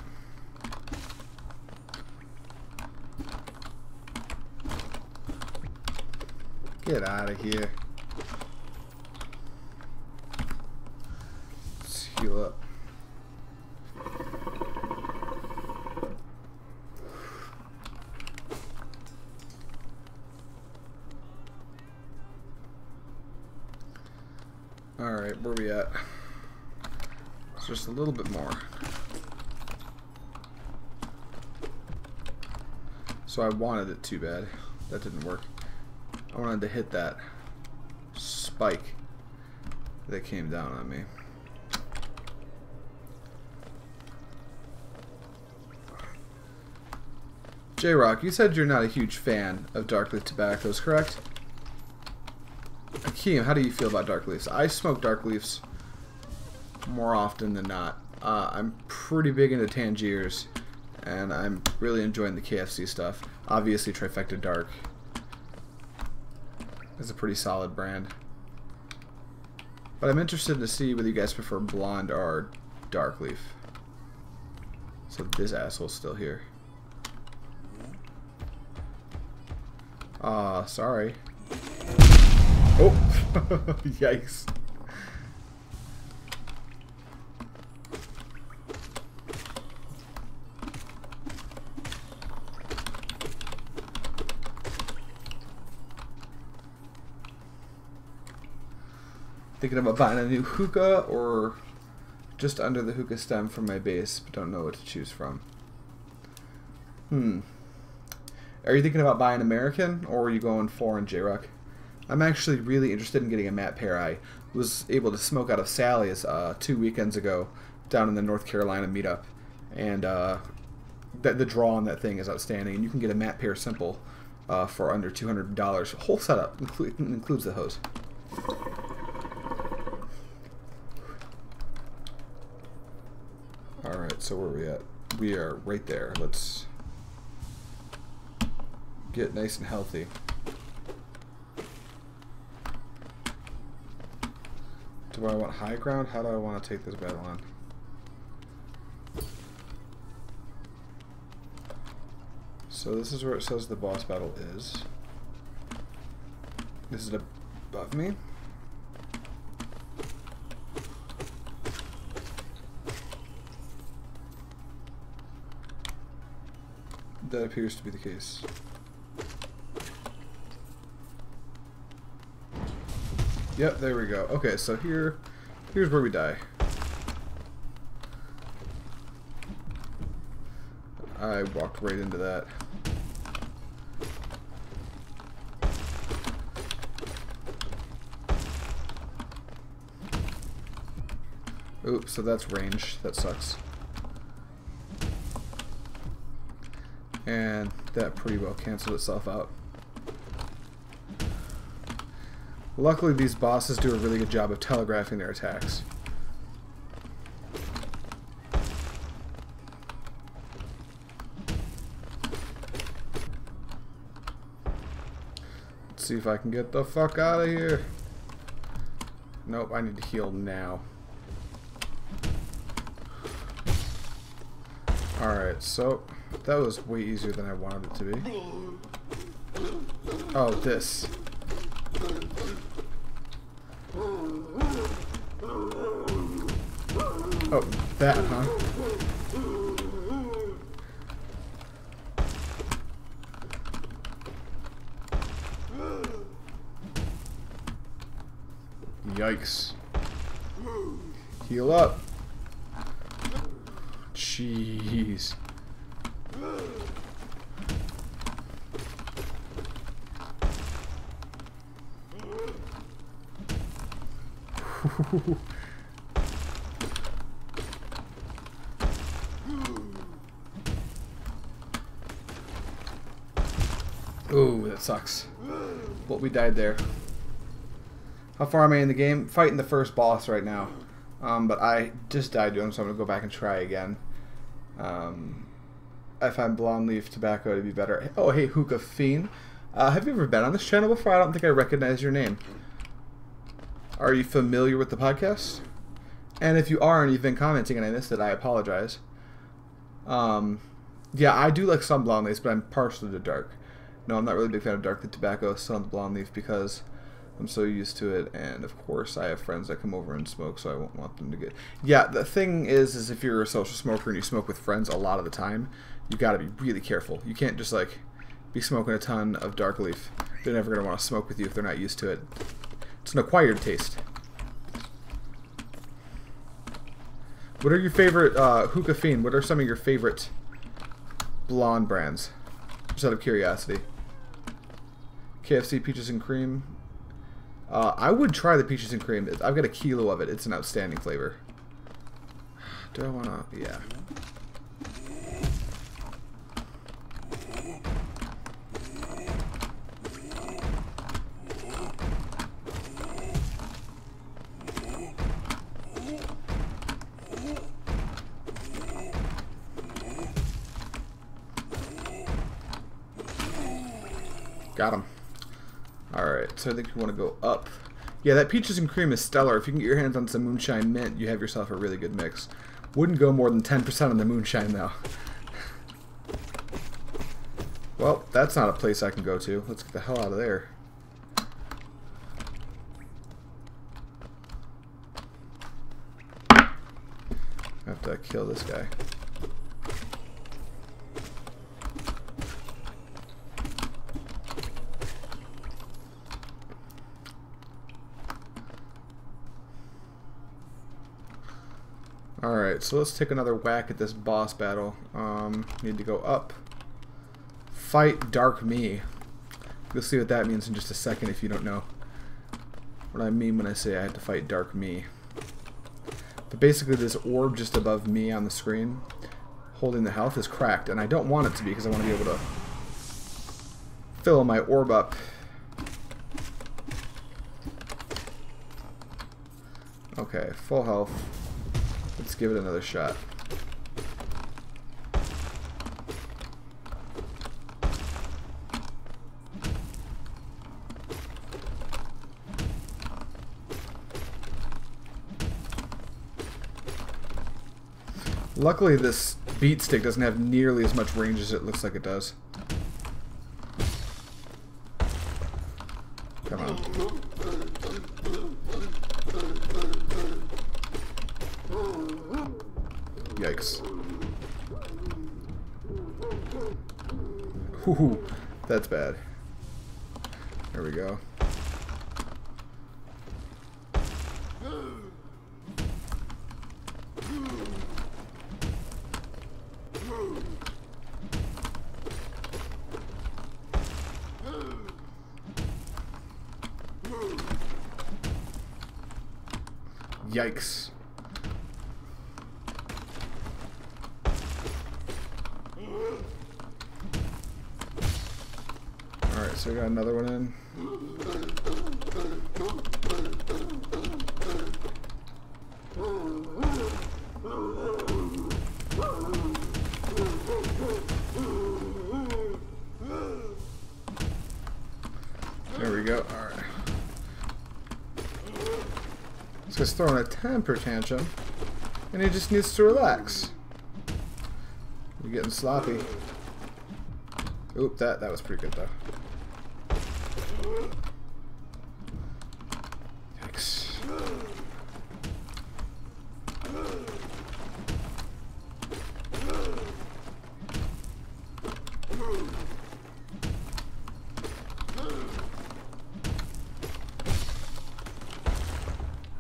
Get out of here. Let's heal up. Alright, where we at? Just a little bit more. So I wanted it too bad. That didn't work. I wanted to hit that spike that came down on me. Jroc, you said you're not a huge fan of dark leaf tobaccos, correct? Akeem, how do you feel about dark leaves? I smoke dark leaves more often than not. I'm pretty big into Tangiers, and I'm really enjoying the KFC stuff. Obviously, Trifecta Dark is a pretty solid brand. But I'm interested to see whether you guys prefer blonde or dark leaf. So this asshole's still here. Sorry. Oh! Yikes. Thinking about buying a new hookah or just under the hookah stem from my base, but don't know what to choose from. Are you thinking about buying American or are you going foreign, Jroc? I'm actually really interested in getting a matte pair. I was able to smoke out of Sally's 2 weekends ago down in the North Carolina meetup, and the draw on that thing is outstanding, and you can get a matte pair simple for under $200. Whole setup includes the hose. All right, so where are we at? We are right there. Let's get nice and healthy. Do I want high ground? How do I want to take this battle on? So this is where it says the boss battle is. This is above me. That appears to be the case. Yep, there we go. Okay, so here's where we die. I walked right into that. Oops, so that's range. That sucks. And that pretty well canceled itself out. Luckily, these bosses do a really good job of telegraphing their attacks. Let's see if I can get the fuck out of here. Nope, I need to heal now. Alright, so that was way easier than I wanted it to be. Oh, this. Oh, that, huh? Yikes. Heal up. Jeez. Ooh, that sucks. Well, we died there. How far am I in the game? Fighting the first boss right now. But I just died to him, so I'm going to go back and try again. I find blonde leaf tobacco to be better. Oh, hey, Hookah Fiend. Have you ever been on this channel before? I don't think I recognize your name. Are you familiar with the podcast? And if you are and you've been commenting and I missed it, I apologize. Yeah, I do like some blonde leaves, but I'm partial to dark. No, I'm not really a big fan of dark tobacco, still on the blonde leaf because I'm so used to it, and of course I have friends that come over and smoke, so I won't want them to get... Yeah, the thing is if you're a social smoker and you smoke with friends a lot of the time, you gotta be really careful. You can't just, like, be smoking a ton of dark leaf. They're never gonna want to smoke with you if they're not used to it. It's an acquired taste. What are your favorite, Hookah Fiend, what are some of your favorite blonde brands? Just out of curiosity. KFC Peaches and Cream. I would try the Peaches and Cream. I've got a kilo of it. It's an outstanding flavor. Do I want to... Yeah. Got him. Alright, so I think you want to go up. Yeah, that Peaches and Cream is stellar. If you can get your hands on some Moonshine Mint, you have yourself a really good mix. Wouldn't go more than 10% on the Moonshine, though. Well, that's not a place I can go to. Let's get the hell out of there. I have to kill this guy. Alright, so let's take another whack at this boss battle. Need to go up. Fight Dark Me. You'll see what that means in just a second if you don't know what I mean when I say I had to fight Dark Me. But basically this orb just above me on the screen holding the health is cracked, and I don't want it to be because I want to be able to fill my orb up. Okay, full health. Let's give it another shot. Luckily, this beat stick doesn't have nearly as much range as it looks like it does. Come on. Yikes. Whew, that's bad. There we go. Yikes. Alright, so we got another one in. There we go. Alright. This guy's throwing a temper tantrum, and he just needs to relax. You're getting sloppy. Oop, that was pretty good though. Yikes.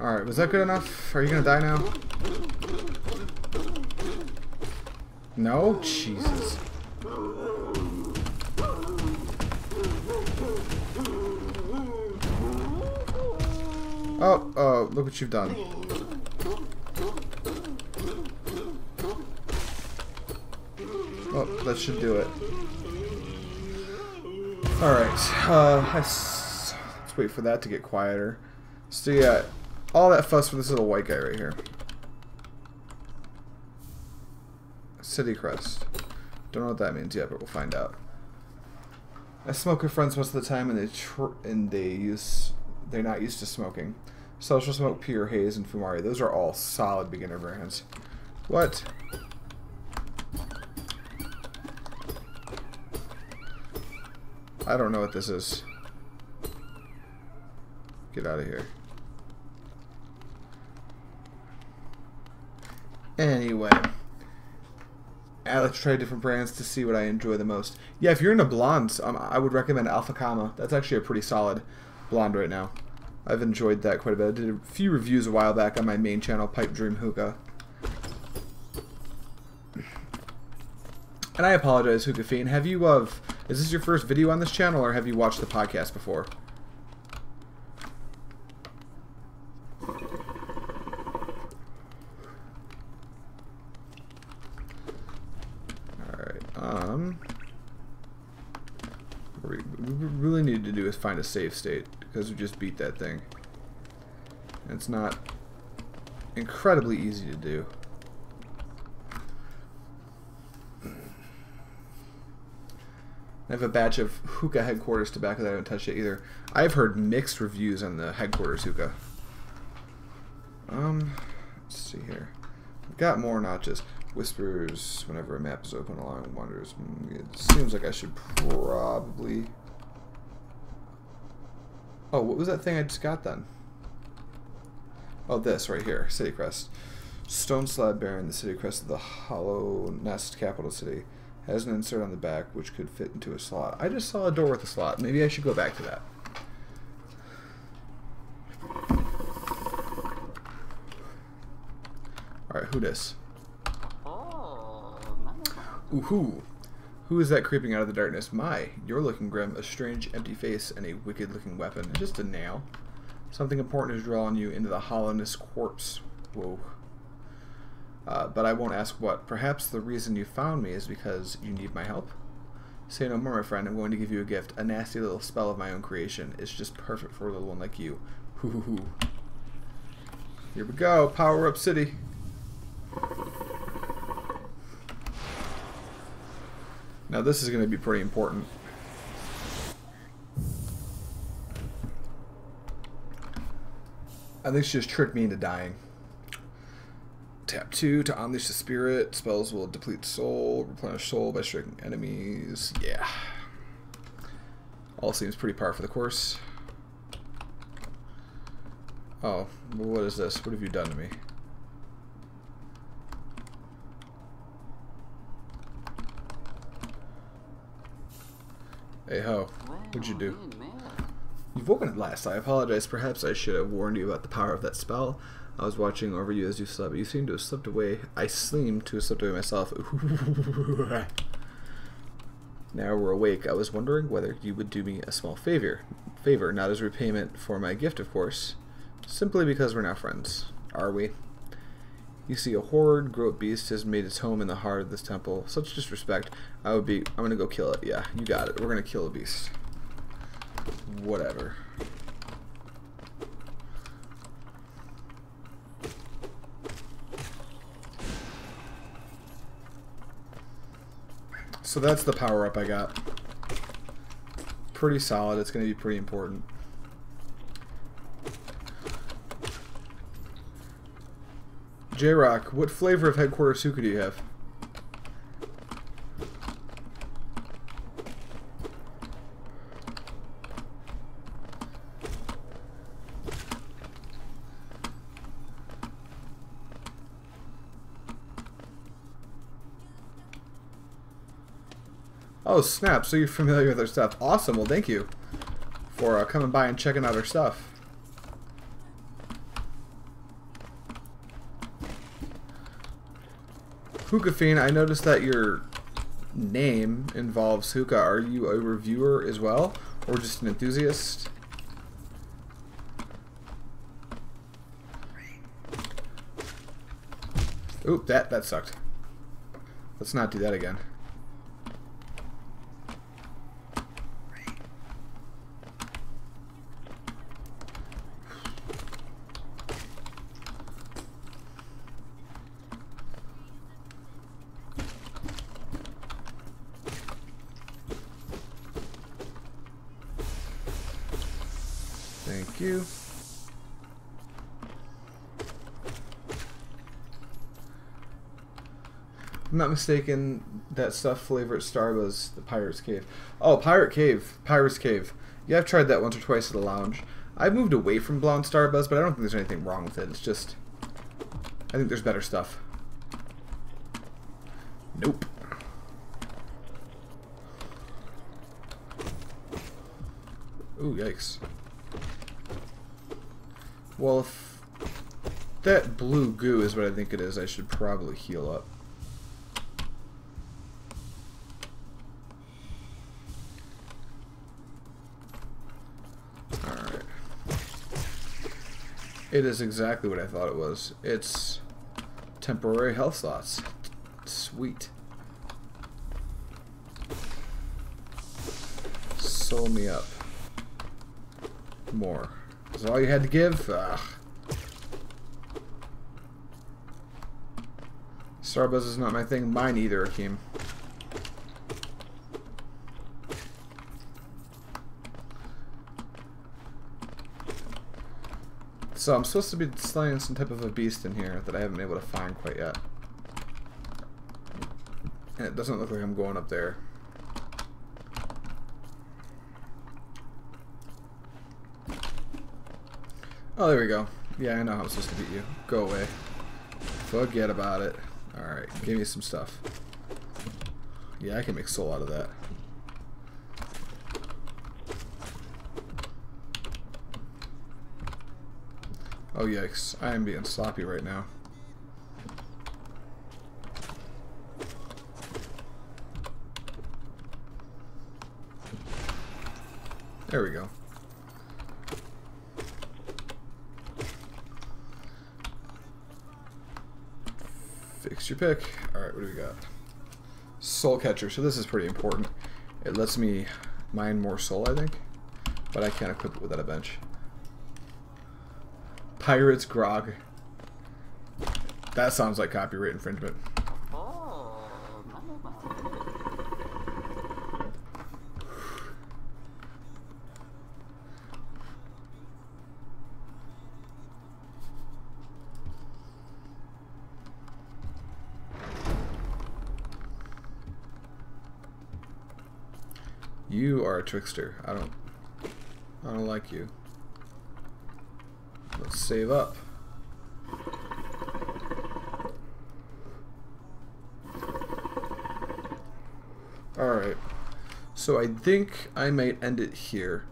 Alright, was that good enough? Are you gonna die now? No? Jesus. Oh, look what you've done. Oh, that should do it. Alright, let's wait for that to get quieter. So yeah, all that fuss for this little white guy right here. City crest. Don't know what that means yet, but we'll find out. I smoke with friends most of the time, and they're not used to smoking. Social Smoke, Pure Haze, and Fumari. Those are all solid beginner variants. What? I don't know what this is. Get out of here. Anyway. Let's try different brands to see what I enjoy the most. Yeah, if you're into blondes, I would recommend Alpha Kama. That's actually a pretty solid blonde right now. I've enjoyed that quite a bit. I did a few reviews a while back on my main channel, Pipe Dream Hookah. And I apologize, Hookah Fiend. Have you, is this your first video on this channel, or have you watched the podcast before? What we really need to do is find a save state, because we just beat that thing. And it's not incredibly easy to do. I have a batch of Hookah headquarters tobacco that I haven't touched yet either. I've heard mixed reviews on the headquarters Hookah. Let's see here. I've got more notches. Whispers whenever a map is open along wanders. It seems like I should probably... Oh, what was that thing I just got then? Oh, this right here. City crest. Stone slab bearing the city crest of the hollow nest capital city. Has an insert on the back which could fit into a slot. I just saw a door with a slot. Maybe I should go back to that. Alright, who dis? Ooh-hoo. Who is that creeping out of the darkness? My, you're looking grim, a strange empty face, and a wicked-looking weapon. Just a nail. Something important is drawing you into the hollowness corpse. Whoa. But I won't ask what. Perhaps the reason you found me is because you need my help? Say no more, my friend. I'm going to give you a gift. A nasty little spell of my own creation. It's just perfect for a little one like you. Hoo hoo hoo. Here we go. Power up city. Now this is going to be pretty important. I think she just tricked me into dying. Tap 2 to unleash the spirit. Spells will deplete soul, replenish soul by striking enemies. Yeah. All seems pretty par for the course. Oh, what is this? What have you done to me? Hey ho, what'd you do? You've woken at last. I apologize. Perhaps I should have warned you about the power of that spell. I was watching over you as you slept. You seem to have slipped away. I seem to have slipped away myself. Now we're awake. I was wondering whether you would do me a small favor. Not as repayment for my gift, of course. Simply because we're now friends. Are we? You see, a horrid, groat beast has made its home in the heart of this temple. Such disrespect. I'm gonna go kill it. Yeah, you got it. We're gonna kill a beast. Whatever. So that's the power up I got. Pretty solid. It's going to be pretty important. Jroc, what flavor of headquarters hookah do you have? Oh snap, so you're familiar with our stuff. Awesome, well thank you for coming by and checking out our stuff. Hookah Fiend, I noticed that your name involves hookah. Are you a reviewer as well, or just an enthusiast? Oop, that sucked. Let's not do that again. Thank you. If I'm not mistaken, that stuff flavor at Starbucks, the Pirate's Cave. Oh, Pirate's Cave. Yeah, I've tried that once or twice at the lounge. I've moved away from Blonde Starbuzz, but I don't think there's anything wrong with it. It's just, I think there's better stuff. Nope. Ooh, yikes. Well, if that blue goo is what I think it is, I should probably heal up. Alright. It is exactly what I thought it was. It's temporary health slots. Sweet. Soul me up. More. Is that all you had to give? Ugh. Starbuzz is not my thing. Mine either, Akeem. So I'm supposed to be slaying some type of a beast in here that I haven't been able to find quite yet. And it doesn't look like I'm going up there. Oh, there we go. Yeah, I know how I'm supposed to beat you. Go away. Forget about it. Alright, give me some stuff. Yeah, I can make soul out of that. Oh, yikes. I am being sloppy right now. There we go. Fix your pick. Alright, what do we got? Soul Catcher. So this is pretty important. It lets me mine more soul, I think. But I can't equip it without a bench. Pirate's Grog. That sounds like copyright infringement. You are a trickster. I don't like you. Let's save up. Alright. So I think I might end it here.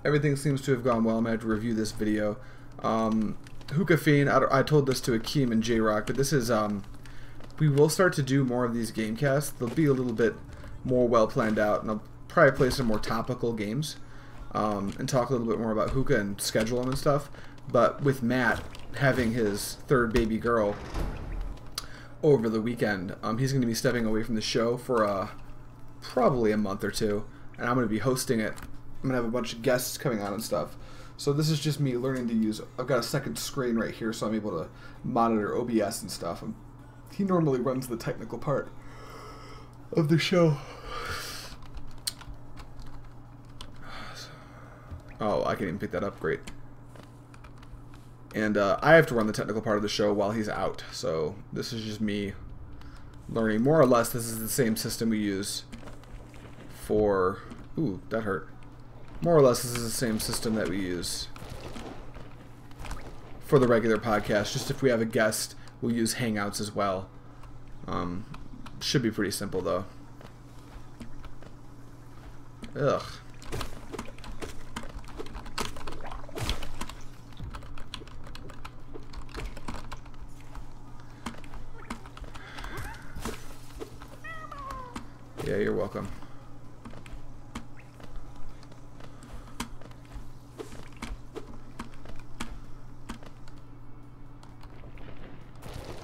Everything seems to have gone well. I'm going to have to review this video. Hookah Fiend, I told this to Akeem and Jroc, but this is, we will start to do more of these Gamecasts. They'll be a little bit more well planned out, and I'll probably play some more topical games and talk a little bit more about Hookah and schedule them and stuff. But with Matt having his third baby girl over the weekend, he's going to be stepping away from the show for probably a month or two, and I'm going to be hosting it. I'm going to have a bunch of guests coming on and stuff. So this is just me learning to use, I've got a second screen right here, so I'm able to monitor OBS and stuff. He normally runs the technical part of the show. Oh, I can even pick that up. Great. And I have to run the technical part of the show while he's out. So this is just me learning. More or less, this is the same system we use for... Ooh, that hurt. More or less, this is the same system that we use for the regular podcast. Just if we have a guest, we'll use Hangouts as well. Should be pretty simple, though. Ugh. Yeah, you're welcome.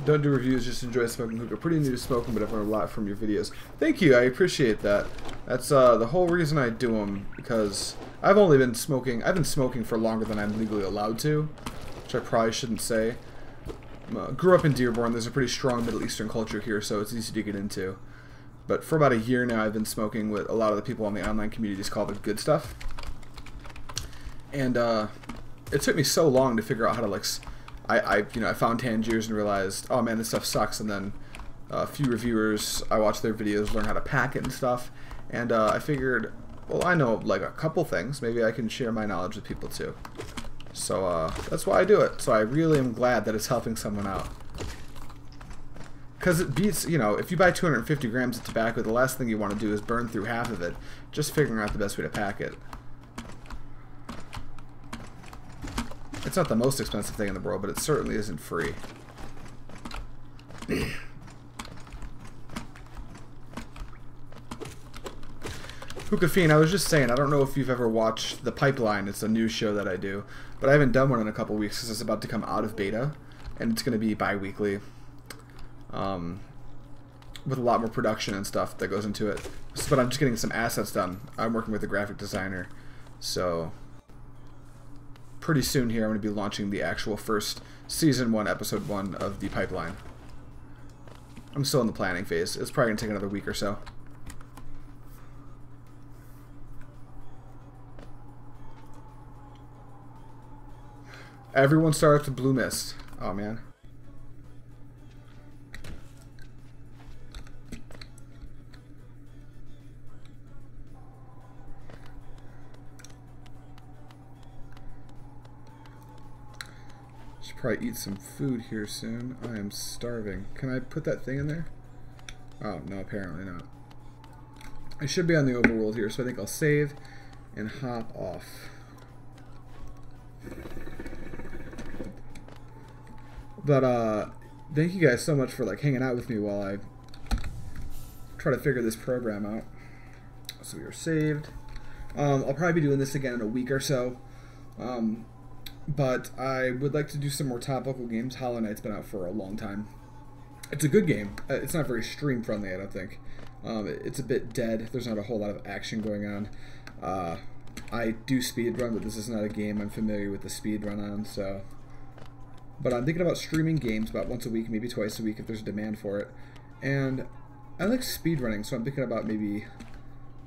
Don't do reviews, just enjoy smoking hookah. Pretty new to smoking, but I've learned a lot from your videos. Thank you, I appreciate that. That's the whole reason I do them, because I've been smoking for longer than I'm legally allowed to, which I probably shouldn't say. Grew up in Dearborn. There's a pretty strong Middle Eastern culture here, so it's easy to get into. But for about a year now, I've been smoking with a lot of the people on the online communities called the good stuff. And it took me so long to figure out how to, like, I found Tangiers and realized, oh man, this stuff sucks. And then a few reviewers, I watched their videos, learn how to pack it and stuff. And I figured, well, I know like a couple things. Maybe I can share my knowledge with people too. So that's why I do it. So I really am glad that it's helping someone out. Because it beats, if you buy 250 grams of tobacco, the last thing you want to do is burn through half of it, just figuring out the best way to pack it. It's not the most expensive thing in the world, but it certainly isn't free. Hookah Fiend, I was just saying, I don't know if you've ever watched The Pipeline. It's a news show that I do, but I haven't done one in a couple weeks because it's about to come out of beta, and it's going to be bi-weekly. With a lot more production and stuff that goes into it. But I'm just getting some assets done. I'm working with a graphic designer, so pretty soon here I'm going to be launching the actual first Season 1, Episode 1 of The Pipeline. I'm still in the planning phase. It's probably going to take another week or so. Everyone starts with Blue Mist. Oh man. Probably eat some food here soon. I am starving. Can I put that thing in there? Oh, no, apparently not. I should be on the overworld here, so I think I'll save and hop off. But, thank you guys so much for, like, hanging out with me while I try to figure this program out. So we are saved. I'll probably be doing this again in a week or so. But I would like to do some more topical games. Hollow Knight's been out for a long time. It's a good game. It's not very stream friendly, I don't think. It's a bit dead. There's not a whole lot of action going on. I do speedrun, but this is not a game I'm familiar with the speedrun on, so... But I'm thinking about streaming games about once a week, maybe twice a week if there's a demand for it. And I like speedrunning, so I'm thinking about maybe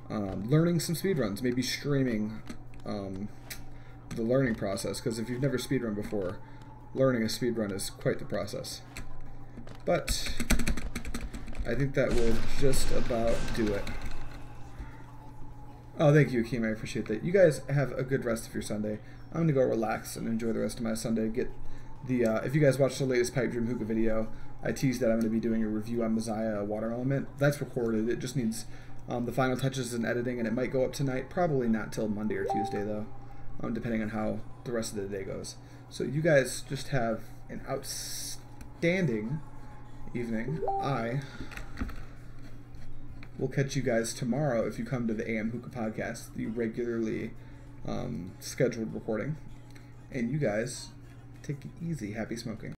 learning some speedruns, maybe streaming the learning process, because if you've never speedrun before, learning a speedrun is quite the process. But I think that will just about do it. Oh, thank you, Akeem. I appreciate that. You guys have a good rest of your Sunday. I'm going to go relax and enjoy the rest of my Sunday. Get the if you guys watched the latest Pipe Dream Hookah video, I teased that I'm going to be doing a review on Messiah Water Element. That's recorded. It just needs the final touches and editing, and it might go up tonight. Probably not till Monday or Tuesday, though, depending on how the rest of the day goes. So you guys just have an outstanding evening. I will catch you guys tomorrow if you come to the AM Hookah podcast, the regularly scheduled recording. And you guys, take it easy. Happy smoking.